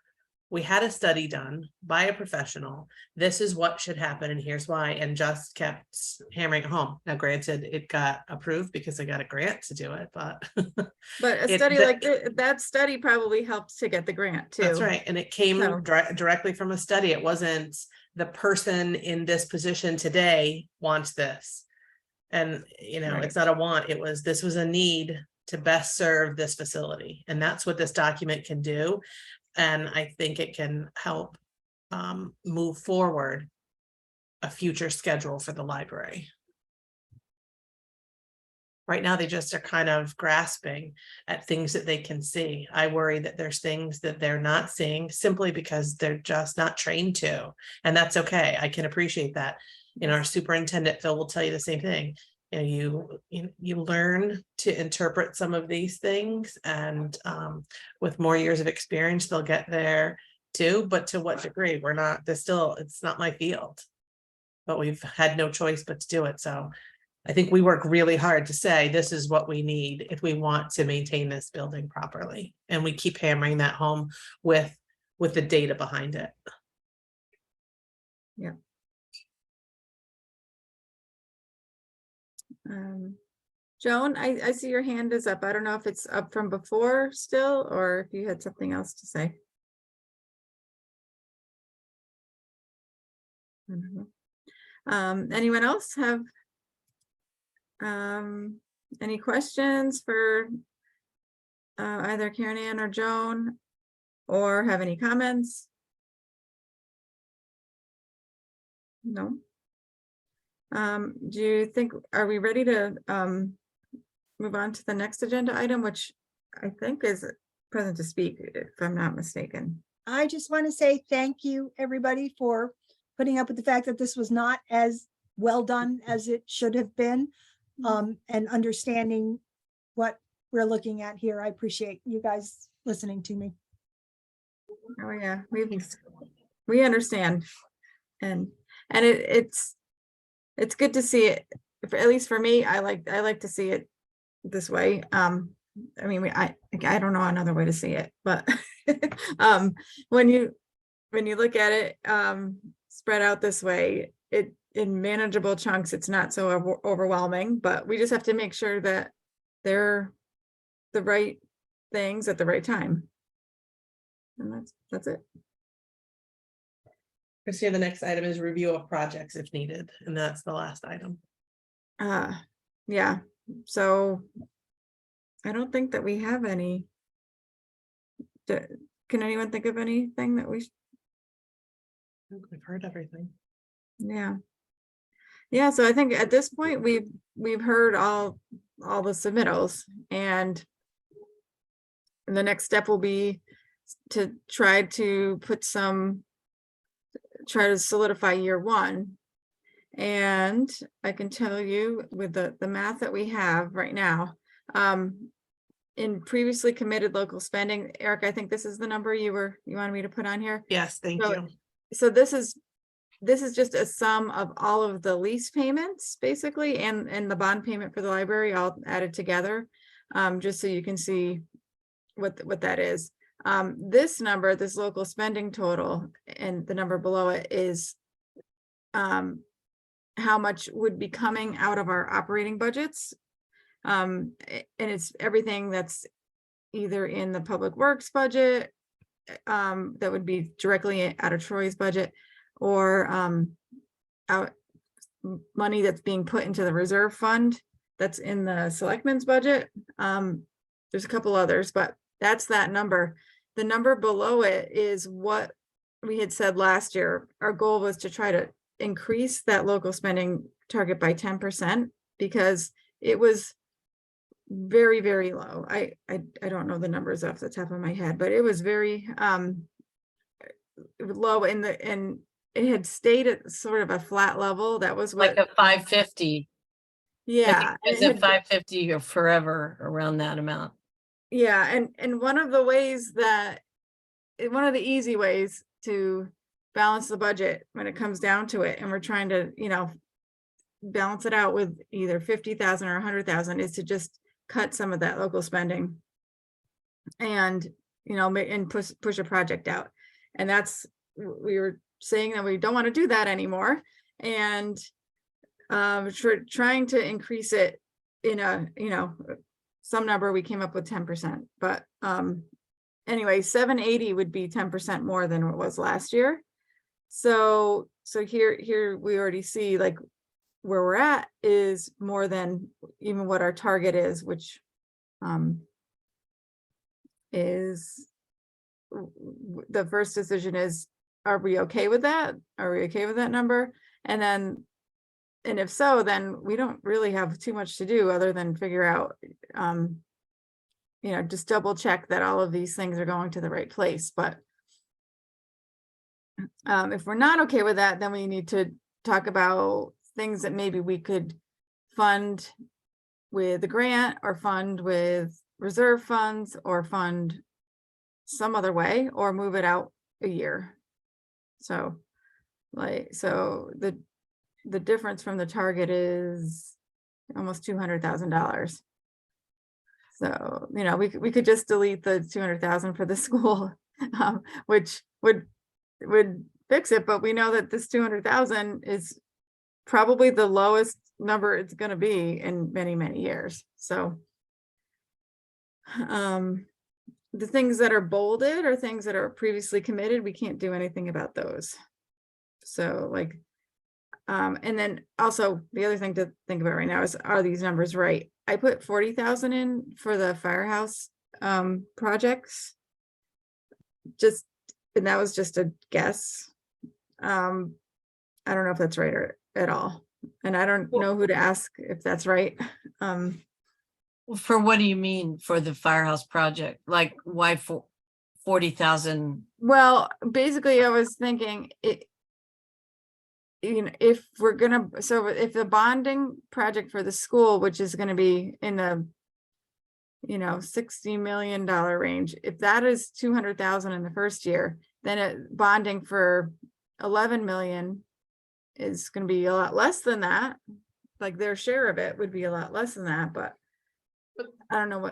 we had a study done by a professional. This is what should happen, and here's why, and just kept hammering it home. Now, granted, it got approved because I got a grant to do it, but But a It- study the- like that study probably helped to get the grant too. that's right. And it came So- directly from a study. It wasn't the person in this position today wants this. And, you know, Right. it's not a want, this was a need to best serve this facility. And that's what this document can do. And I think it can help move forward a future schedule for the library. Right now, they just are kind of grasping at things that they can see. I worry that there's things that they're not seeing simply because they're just not trained to. And that's okay. I can appreciate that. You know, our superintendent, Phil, will tell you the same thing. You know, you learn to interpret some of these things, and with more years of experience, they'll get there too. But to what degree? It's not my field, but we've had no choice but to do it. So I think we work really hard to say, this is what we need if we want to maintain this building properly. And we keep hammering that home with the data behind it. Yeah. Joan, I see your hand is up. I don't know if it's up from before still, or if you had something else to say. Anyone else have any questions for either Karen Ann or Joan, or have any comments? No. Do you think, are we ready to move on to the next agenda item, which I think is present to speak, if I'm not mistaken? I just want to say thank you, everybody, for putting up with the fact that this was not as well done as it should have been, and understanding what we're looking at here. I appreciate you guys listening to me. Oh yeah, we understand, and it's good to see it. At least for me, I like to see it this way. I mean, I don't know another way to see it, but when you look at it spread out this way, it in manageable chunks, it's not so overwhelming. But we just have to make sure that they're the right things at the right time, and that's it. Christina, the next item is review of projects if needed, and that's the last item. Yeah, so I don't think that we have any. Can anyone think of anything that we? We've heard everything. Yeah, so I think at this point we've heard all the submittals, and the next step will be to try to solidify year one. And I can tell you with the math that we have right now, in previously committed local spending, Eric, I think this is the number you wanted me to put on here. Yes, thank So- you. So this is just a sum of all of the lease payments basically, and the bond payment for the library all added together, just so you can see what that is. This number, this local spending total, and the number below it is how much would be coming out of our operating budgets. And it's everything that's either in the public works budget, that would be directly out of Troy's budget, or out money that's being put into the reserve fund that's in the selectmen's budget. There's a couple others, but that's that number. The number below it is what we had said last year. Our goal was to try to increase that local spending target by 10%, because it was very, very low. I don't know the numbers off the top of my head, but it was very low and it had stayed at sort of a flat level. That was Like what, a 550. yeah. Is it it had- 550 or forever around that amount? Yeah, and one of the ways that, one of the easy ways to balance the budget when it comes down to it, and we're trying to, balance it out with either 50,000 or 100,000, is to just cut some of that local spending and, and push a project out. And that's, we were saying that we don't want to do that anymore. And trying to increase it in a, some number, we came up with 10%, but anyway, 780 would be 10% more than what was last year. So here we already see like where we're at is more than even what our target is, which is the first decision is, are we okay with that? Are we okay with that number? And if so, then we don't really have too much to do other than figure out, just double check that all of these things are going to the right place. But if we're not okay with that, then we need to talk about things that maybe we could fund with the grant, or fund with reserve funds, or fund some other way, or move it out a year. So the difference from the target is almost $200,000. So, we could just delete the 200,000 for the school, which would fix it. But we know that this 200,000 is probably the lowest number it's going to be in many, many years. So the things that are bolded are things that are previously committed. We can't do anything about those. So and then also the other thing to think about right now is, are these numbers right? I put 40,000 in for the firehouse projects, and that was just a guess. I don't know if that's right or at all, and I don't know who to ask if that's right. For what do you mean for the firehouse project? Like why for 40,000? Well, basically I was thinking if we're gonna, so if the bonding project for the school, which is gonna be in the $60 million range, if that is 200,000 in the first year, then bonding for 11 million is going to be a lot less than that. Like their share of it would be a lot less than that, but I don't know.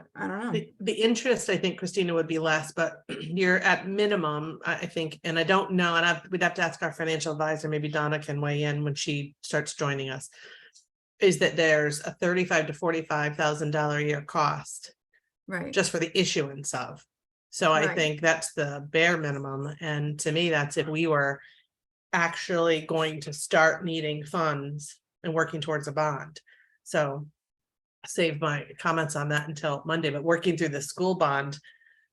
The interest, I think, Christina, would be less, but you're at minimum, I think, and I don't know, and we'd have to ask our financial advisor, maybe Donna can weigh in when she starts joining us, is that there's a $35,000 to $45,000 a year cost Right. just for the issuance of. So I Right. think that's the bare minimum. And to me, that's if we were actually going to start needing funds and working towards a bond. So save my comments on that until Monday, but working through the school bond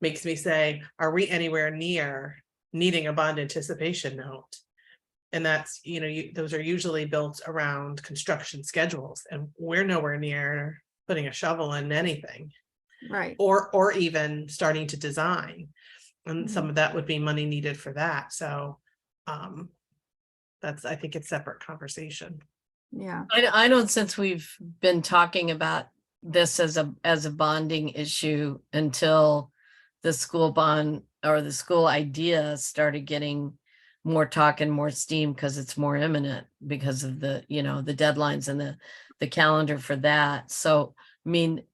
makes me say, are we anywhere near needing a bond anticipation note? And that's, those are usually built around construction schedules, and we're nowhere near putting a shovel in anything. Right. Or even starting to design, and Mhm. some of that would be money needed for that. So I think it's separate conversation. Yeah. I don't, since we've been talking about this as a bonding issue until the school bond or the school idea started getting more talk and more steam, because it's more imminent because of the, the deadlines and the calendar for that. So, I mean,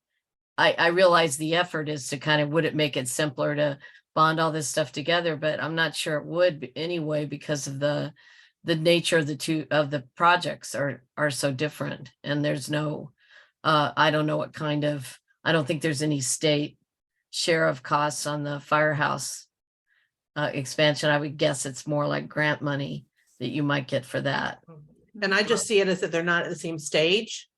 I realize the effort is to kind of, would it make it simpler to bond all this stuff together, but I'm not sure it would anyway, because of the nature of the projects are so different, and there's no, I don't know what kind of, I don't think there's any state share of costs on the firehouse expansion. I would guess it's more like grant money that you might get for that. And I just see it as that they're not at the same stage.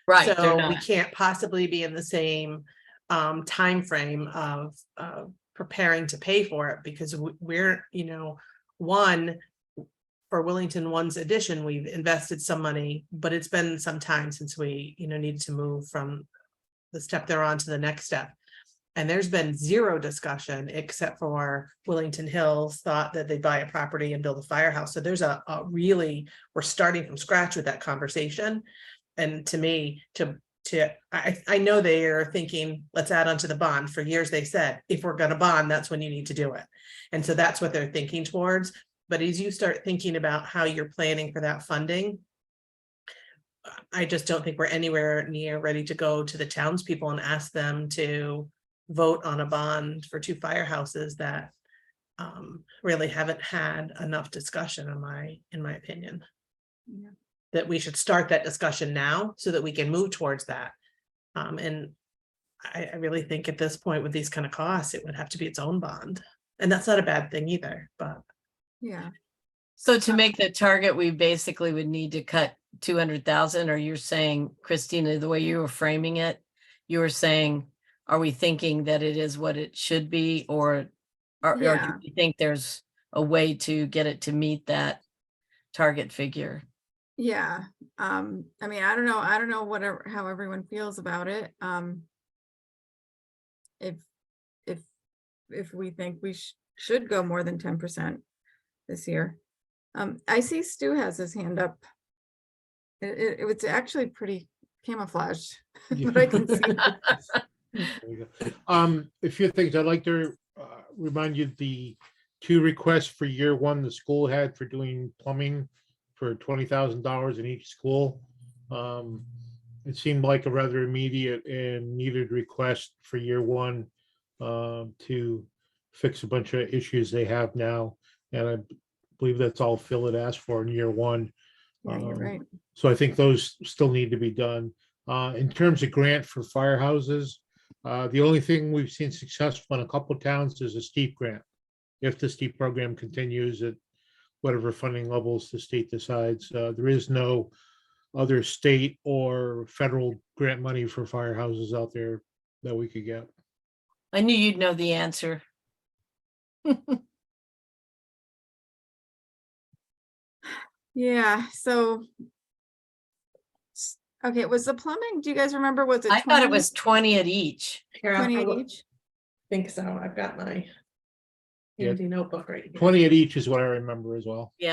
Right, they're So we not. can't possibly be in the same time frame of preparing to pay for it, because we're, you know, one, for Willington One's addition, we've invested some money, but it's been some time since we, you know, needed to move from the step they're on to the next step. And there's been zero discussion except for Willington Hills thought that they'd buy a property and build a firehouse. So there's a really, we're starting from scratch with that conversation. And to me, I know they are thinking, let's add on to the bond. For years, they said, if we're gonna bond, that's when you need to do it. And so that's what they're thinking towards. But as you start thinking about how you're planning for that funding, I just don't think we're anywhere near ready to go to the townspeople and ask them to vote on a bond for 2 firehouses that really haven't had enough discussion, in my opinion. Yeah. That we should start that discussion now so that we can move towards that. And I really think at this point with these kind of costs, it would have to be its own bond. And that's not a bad thing either, but. Yeah, So to make the target, we basically would need to cut 200,000, or you're saying, Christina, the way you were framing it, you were saying, are we thinking that it is what it should be, or do Yeah. you think there's a way to get it to meet that target figure? yeah. I mean, I don't know how everyone feels about it. If we think we should go more than 10% this year. I see Stu has his hand up. It was actually pretty camouflaged, but I can see. There you go. A few things I'd like to remind you, the 2 requests for year 1 the school had for doing plumbing for $20,000 in each school. It seemed like a rather immediate and needed request for year 1 to fix a bunch of issues they have now. And I believe that's all Phil had asked for in year 1. Yeah, you're right. So I think those still need to be done. In terms of grant for firehouses, the only thing we've seen successful in a couple of towns is a steep grant. If the steep program continues at whatever funding levels the state decides, there is no other state or federal grant money for firehouses out there that we could get. I knew you'd know the answer. Yeah, so. Okay, was the plumbing, do you guys remember, was it? I thought it 20 was 20 at each. Here, 20 I at each? think so. I've got my Yeah. handy notebook right here. 20 at each is what I remember as well. We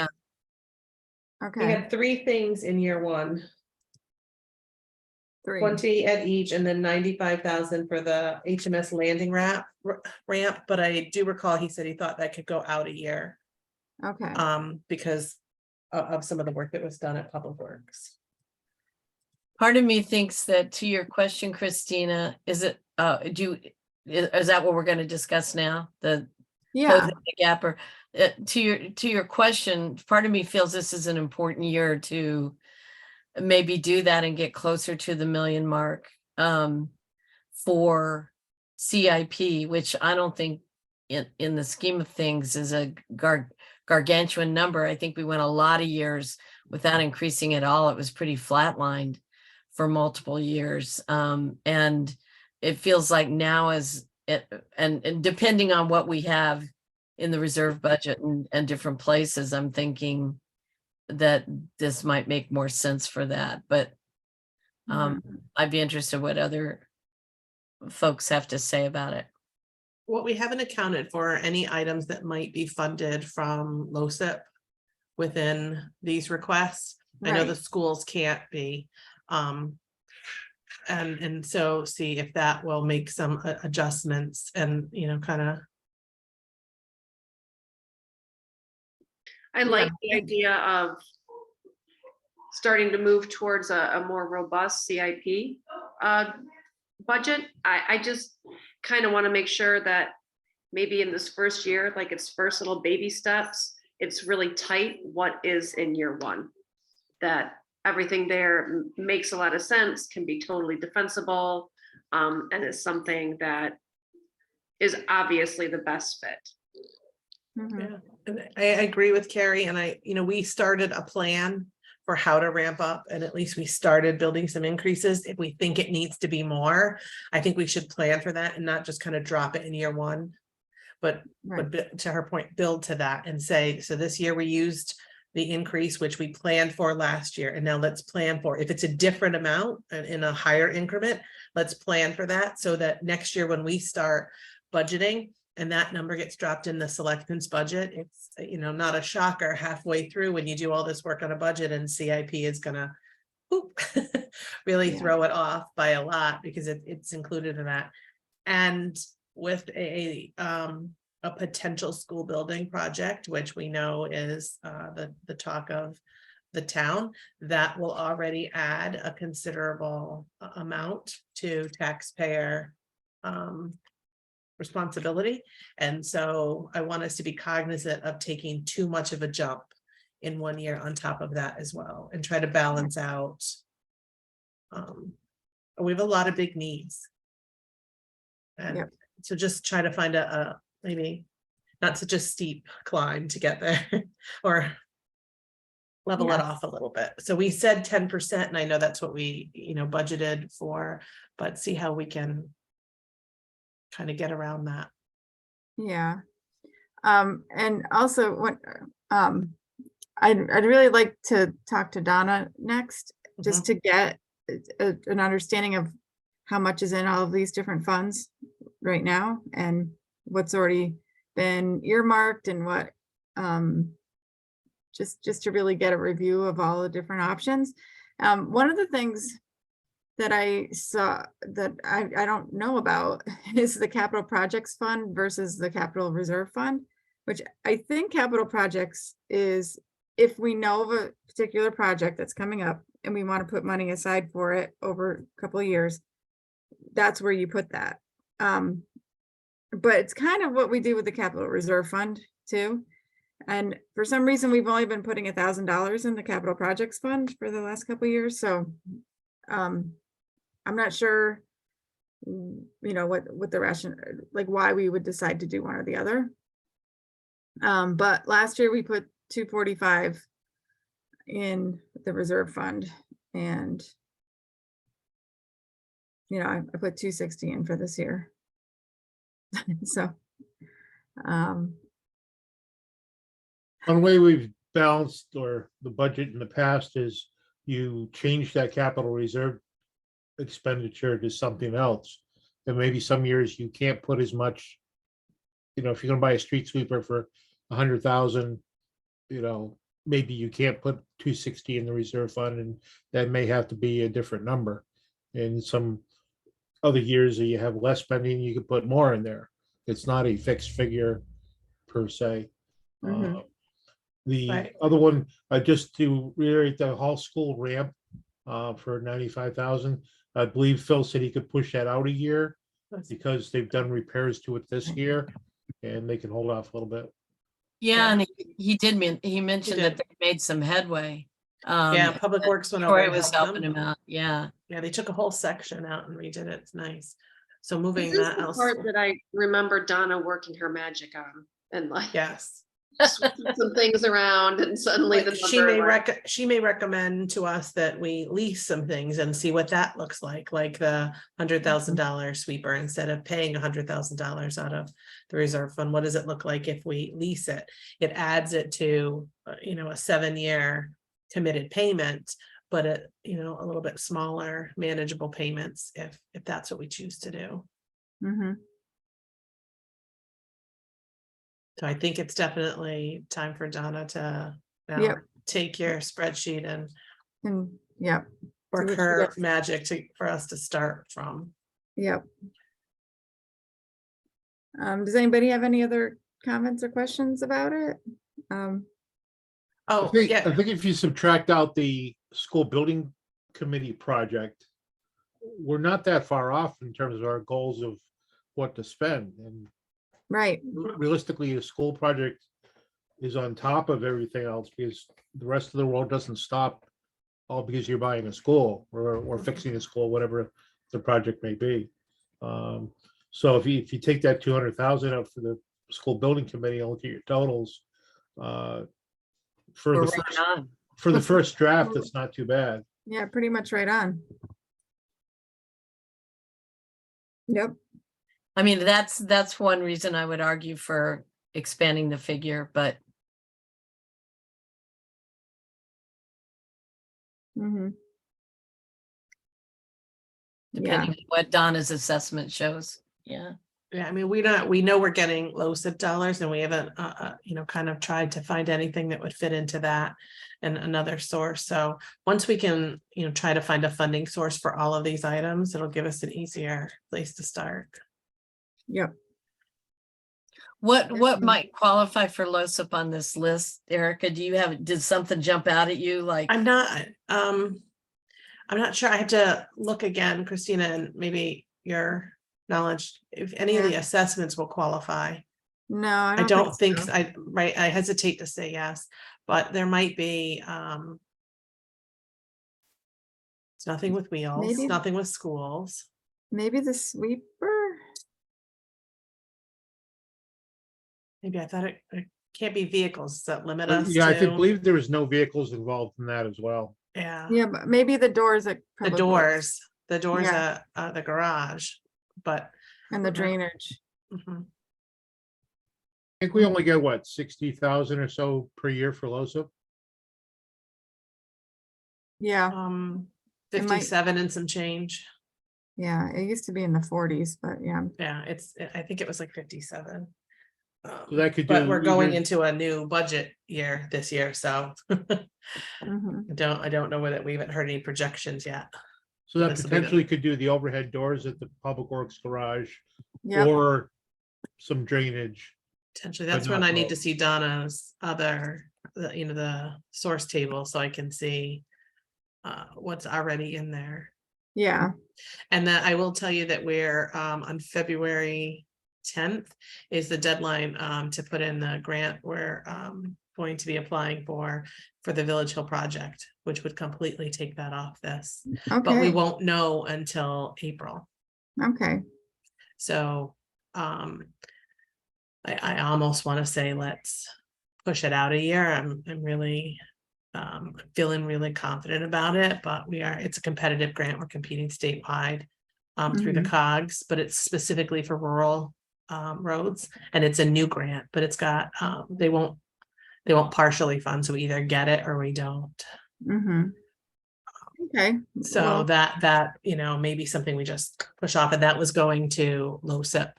Okay, had 3 things in year 1, 3. 20 at each, and then 95,000 for the HMS landing ramp. But I do recall he said he thought that could go out a year Okay, because of some of the work that was done at Public Works. Part of me thinks that, to your question, Christina, is that what we're going to discuss now? The yeah, closing the gap, or to your question, part of me feels this is an important year to maybe do that and get closer to the 1 million mark for CIP, which I don't think in the scheme of things is a gargantuan number. I think we went a lot of years without increasing at all. It was pretty flatlined for multiple years. And it feels like now and depending on what we have in the reserve budget and different places, I'm thinking that this might make more sense for that. But I'd be interested what other folks have to say about it. What we haven't accounted for are any items that might be funded from LoCIP within these requests. I know the right. schools can't be. And so see if that will make some adjustments and, you know, kind of. I like the idea of starting to move towards a more robust CIP budget. I just kind of want to make sure that maybe in this first year, like its first little baby steps, it's really tight what is in year one. That everything there makes a lot of sense, can be totally defensible, and is something that is obviously the best fit. Mhm. Yeah, and I agree with Carrie, and we started a plan for how to ramp up, and at least we started building some increases. If we think it needs to be more, I think we should plan for that and not just kind of drop it in year one. But Right. to her point, build to that and say, so this year we used the increase, which we planned for last year, and now let's plan for, if it's a different amount and in a higher increment, let's plan for that, so that next year when we start budgeting and that number gets dropped in the selectmen's budget, it's, not a shocker halfway through when you do all this work on a budget and CIP is gonna really Yeah. throw it off by a lot, because it's included in that. And with a potential school building project, which we know is the talk of the town, that will already add a considerable amount to taxpayer responsibility. And so I want us to be cognizant of taking too much of a jump in 1 year on top of that as well, and try to balance out. We have a lot of big needs. And Yep. so just try to find a maybe not such a steep climb to get there or level it Yeah. off a little bit. So we said 10%, and I know that's what we, budgeted for, but see how we can kind of get around that. Yeah. And also what, I'd really like to talk to Donna next, just to get an understanding of how much is in all of these different funds right now and what's already been earmarked and what, just to really get a review of all the different options. One of the things that I saw that I don't know about is the capital projects fund versus the capital reserve fund, which I think capital projects is if we know of a particular project that's coming up and we want to put money aside for it over a couple of years, that's where you put that. But it's kind of what we do with the capital reserve fund too. And for some reason, we've only been putting $1,000 in the capital projects fund for the last couple of years. So I'm not sure, what the ration, like why we would decide to do one or the other. But last year we put 245 in the reserve fund, and I put 260 in for this year. So, One way we've balanced or the budget in the past is you change that capital reserve expenditure to something else. And maybe some years you can't put as much, if you're gonna buy a street sweeper for 100,000, maybe you can't put 260 in the reserve fund, and that may have to be a different number. In some other years that you have less spending, you could put more in there. It's not a fixed figure per se. mhm. The Right. other one, just to reiterate, the Hall School ramp for 95,000. I believe Phil said he could push that out a year because they've done repairs to it this year, and they can hold off a little bit. Yeah, and he mentioned that did. they made some headway. Yeah, Public Works went over Troy and was helped helping them. him out, yeah. Yeah, they took a whole section out and redid it. It's nice. So moving This is that the else. part that I remember Donna working her magic on, and like Yes. switching some things around, and suddenly the Like, she may number. she may recommend to us that we lease some things and see what that looks like the $100,000 sweeper, instead of paying $100,000 out of the reserve fund. What does it look like if we lease it? It adds it to, a 7-year committed payment, but a little bit smaller, manageable payments if that's what we choose to do. Mhm. So I think it's definitely time for Donna to now Yep. take your spreadsheet and And yep, work what she her does. magic for us to start from. yep. Does anybody have any other comments or questions about it? I Oh, think yeah, if you subtract out the school building committee project, we're not that far off in terms of our goals of what to spend. And Right, realistically, a school project is on top of everything else because the rest of the world doesn't stop all because you're buying a school or fixing a school, whatever the project may be. So if you take that 200,000 out for the school building committee and look at your totals, for We're the right first, on. for the first draft, it's not too bad. yeah, pretty much right on. Yep, I mean, that's one reason I would argue for expanding the figure, but mm-hmm, yeah, depending on what Donna's assessment shows, yeah. Yeah, I mean, we know we're getting LoCIP dollars and we haven't, kind of tried to find anything that would fit into that and another source. So once we can, try to find a funding source for all of these items, it'll give us an easier place to start. yep. What Mhm. might qualify for LoCIP on this list, Erica? Did something jump out at you like? I'm not sure. I have to look again, Christina, and maybe your knowledge, if any of the Yeah. assessments will qualify. No, I don't think, so. I hesitate to say yes, but there might be, it's nothing with wheels, Maybe- nothing with schools. Maybe the sweeper? Maybe I thought it can't be vehicles that limit us Yeah, I to, believe there was no vehicles involved in that as well. yeah, Yeah, but maybe the doors at. the Public Works doors Yeah. at the garage, but. And the drainage. Mhm. I think we only get what, 60,000 or so per year for LoCIP? Yeah, It might- 57 and some change. yeah, it used to be in the 40s, but yeah. Yeah, I think it was like 57. So that could But do we're going either- into a new budget year this year, so Mhm. I don't know whether we haven't heard any projections yet. So that This will be the- potentially could do the overhead doors at the Public Works garage Yep, or some drainage. Potentially, But that's when not I need to both. see Donna's the source table, so I can see what's already in there. yeah, And that I will tell you that we're on February 10th is the deadline to put in the grant we're going to be applying for the Village Hill project, which would completely take that off this. But we okay, won't know until April. okay, So I almost want to say let's push it out a year. I'm really feeling really confident about it, but it's a competitive grant. We're competing statewide through the Mhm. COGS, but it's specifically for rural roads, and it's a new grant, but it's got they won't partially fund, so we either get it or we don't. Mhm. Okay. So well, that maybe something we just push off, and that was going to LoCIP.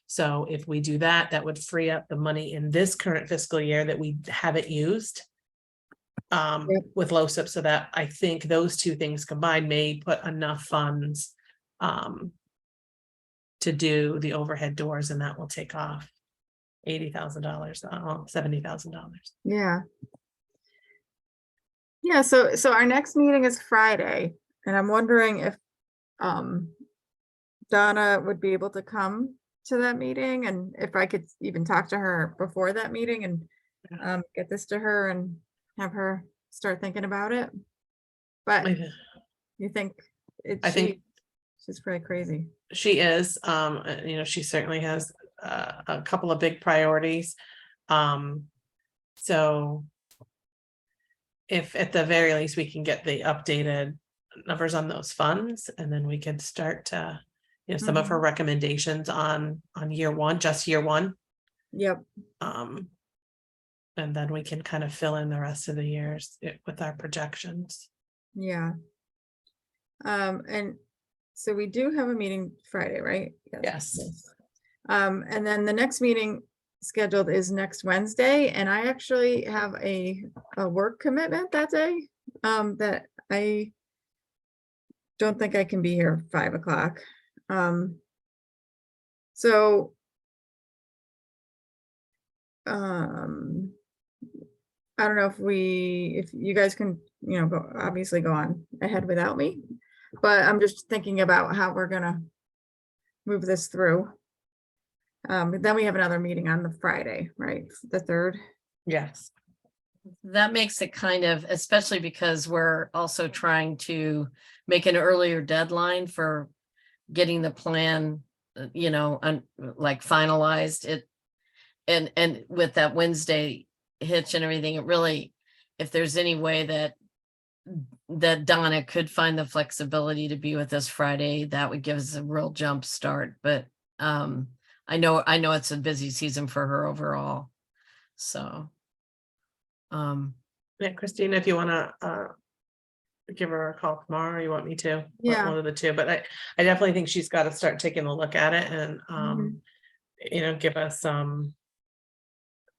So if we do that, that would free up the money in this current fiscal year that we haven't used Yep. with LoCIP, so that I think those two things combined may put enough funds to do the overhead doors, and that will take off $80,000, $70,000. Yeah. Yeah, so our next meeting is Friday, and I'm wondering if Donna would be able to come to that meeting, and if I could even talk to her before that meeting and get this to her and have her start thinking about it. But you think I think she's pretty crazy. she is, she certainly has a couple of big priorities. So if at the very least we can get the updated numbers on those funds, and then we can start to, some of her recommendations on year one, just year one. Yep. And then we can kind of fill in the rest of the years with our projections. Yeah. And so we do have a meeting Friday, right? Yes. And then the next meeting scheduled is next Wednesday, and I actually have a work commitment that day, that I don't think I can be here 5 o'clock. So I don't know if you guys can, obviously go on ahead without me, but I'm just thinking about how we're gonna move this through. But then we have another meeting on the Friday, right? The 3rd. Yes. That makes it kind of, especially because we're also trying to make an earlier deadline for getting the plan, like finalized it. And with that Wednesday hitch and everything, it really, if there's any way that Donna could find the flexibility to be with us Friday, that would give us a real jump start. But I know it's a busy season for her overall. So Yeah, Christina, if you wanna give her a call tomorrow, you want me to? Yeah. One of the two, but I definitely think she's got to start taking a look at it and give us some.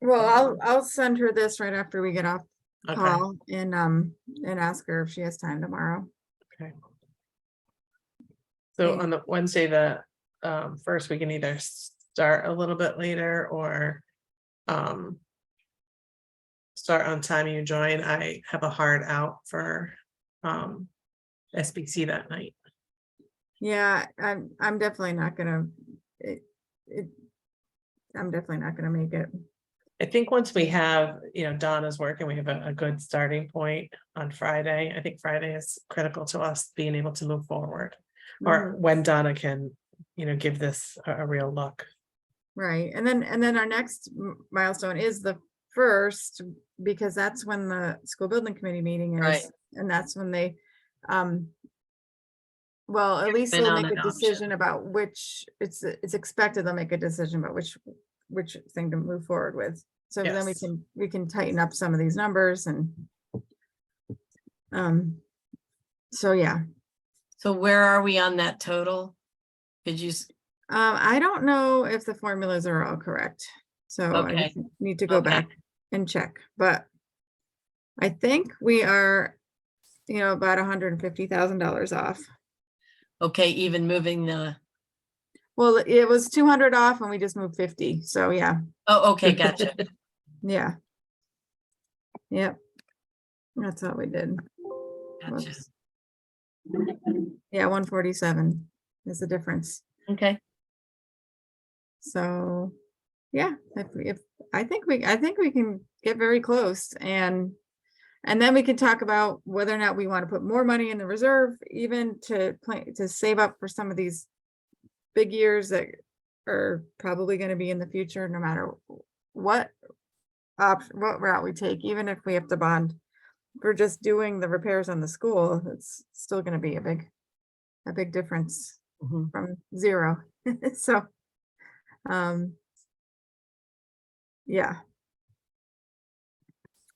Well, I'll send her this right after we get off Okay. call and ask her if she has time tomorrow. Okay. So Okay. on the Wednesday, the first, we can either start a little bit later or start on time you join. I have a hard out for SBC that night. Yeah, I'm definitely not gonna, I'm definitely not gonna make it. I think once we have, Donna's work and we have a good starting point on Friday, I think Friday is critical to us being able to move forward. Or when Donna can, give this a real look. Right, and then our next milestone is the 1st, because that's when the school building committee meeting is. Right. And that's when they, well, at least Been they'll on make a adoption. decision about which, it's expected they'll make a decision about which thing to move forward with. So then Yes. we can tighten up some of these numbers and so yeah. So where are we on that total? Could you, I don't know if the formulas are all correct, so I Okay. just need to go Okay. back and check, but I think we are, about $150,000 off. okay, even moving the, Well, it was 200 off and we just moved 50, so yeah, oh, okay, gotcha. yeah. Yep. That's what we did. Gotcha. Whoops. Yeah, 147 is the difference. Okay. So, yeah, if I think we can get very close, and then we can talk about whether or not we want to put more money in the reserve, even to save up for some of these big years that are probably going to be in the future, no matter what route we take, even if we have to bond for just doing the repairs on the school. It's still going to be a big difference Mhm. from zero. So, yeah.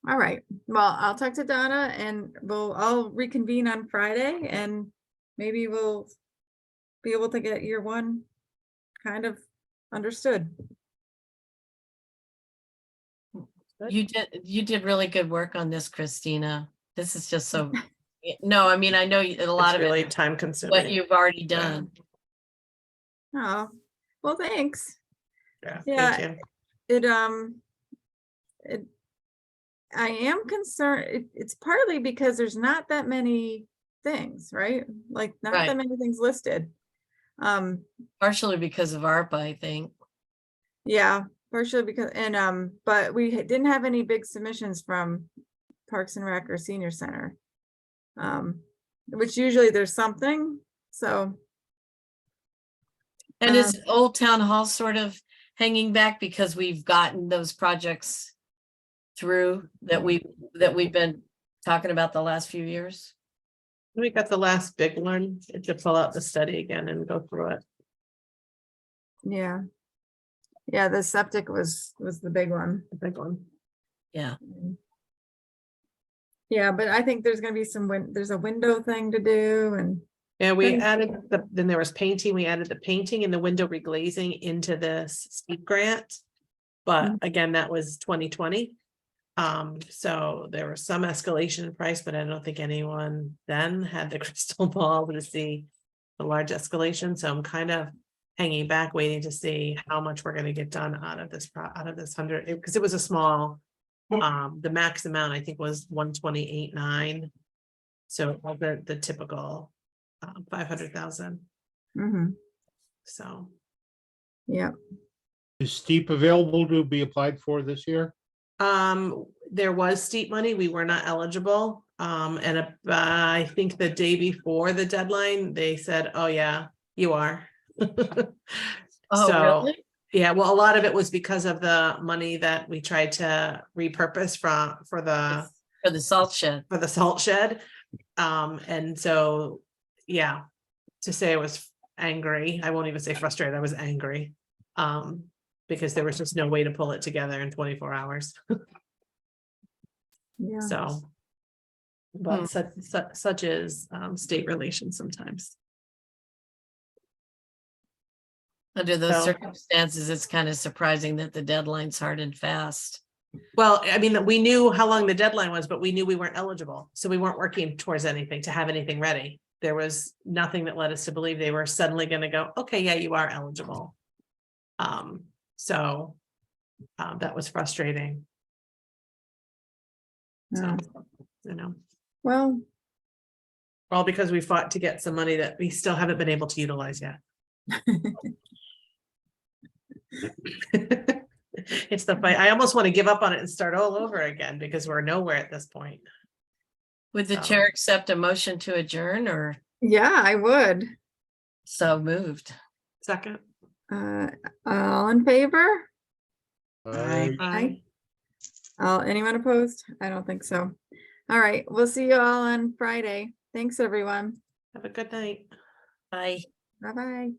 All right. Well, I'll talk to Donna and I'll reconvene on Friday, and maybe we'll be able to get year 1 kind of understood. You did really good work on this, Christina. This is just so, no, I mean, I know a lot It's of really it, time what consuming. you've already Yeah. done. Oh, well, thanks. Yeah, Yeah. thank you. I am concerned. It's partly because there's not that many things, right? Like not Right. that many things listed. Partially because of ARPA, I think. Yeah, partially because, but we didn't have any big submissions from Parks and Rec or Senior Center. Which usually there's something, so. And is Old Town Hall sort of hanging back because we've gotten those projects through that we've been talking about the last few years? We got the last big one to pull out the study again and go through it. Yeah. Yeah, the septic was the big one. The big one. Yeah. Yeah, but I think there's gonna be there's a window thing to do, and Yeah, we Then- added then there was painting. We added the painting and the window reglazing into this steep grant. But again, that was 2020. So there was some escalation in price, but I don't think anyone then had the crystal ball to see the large escalation. So I'm kind of hanging back, waiting to see how much we're going to get done out of this 100, because it was a small, the max amount I think was 128.9. So it wasn't the typical 500,000. mhm, So yeah. Is steep available to be applied for this year? There was steep money. We were not eligible. I think the day before the deadline, they said, oh yeah, you are. Oh, So, really? yeah, well, a lot of it was because of the money that we tried to repurpose for the For the salt shed. salt shed. And so, yeah, to say I was angry, I won't even say frustrated, I was angry. Because there was just no way to pull it together in 24 hours. Yeah. So. But such is state relations sometimes. Under those So- circumstances, it's kind of surprising that the deadline's hard and fast. Well, I mean, we knew how long the deadline was, but we knew we weren't eligible. So we weren't working towards anything to have anything ready. There was nothing that led us to believe they were suddenly going to go, okay, yeah, you are eligible. So that was frustrating. Yeah. So, you know, Well, all because we fought to get some money that we still haven't been able to utilize yet. It's the fight. I almost want to give up on it and start all over again because we're nowhere at this point. Would the So- chair accept a motion to adjourn or yeah, I would. so moved? Second. All in favor? Aye. Bye. Anyone opposed? I don't think so. All right, we'll see you all on Friday. Thanks, everyone. Have a good night. Bye. Bye-bye.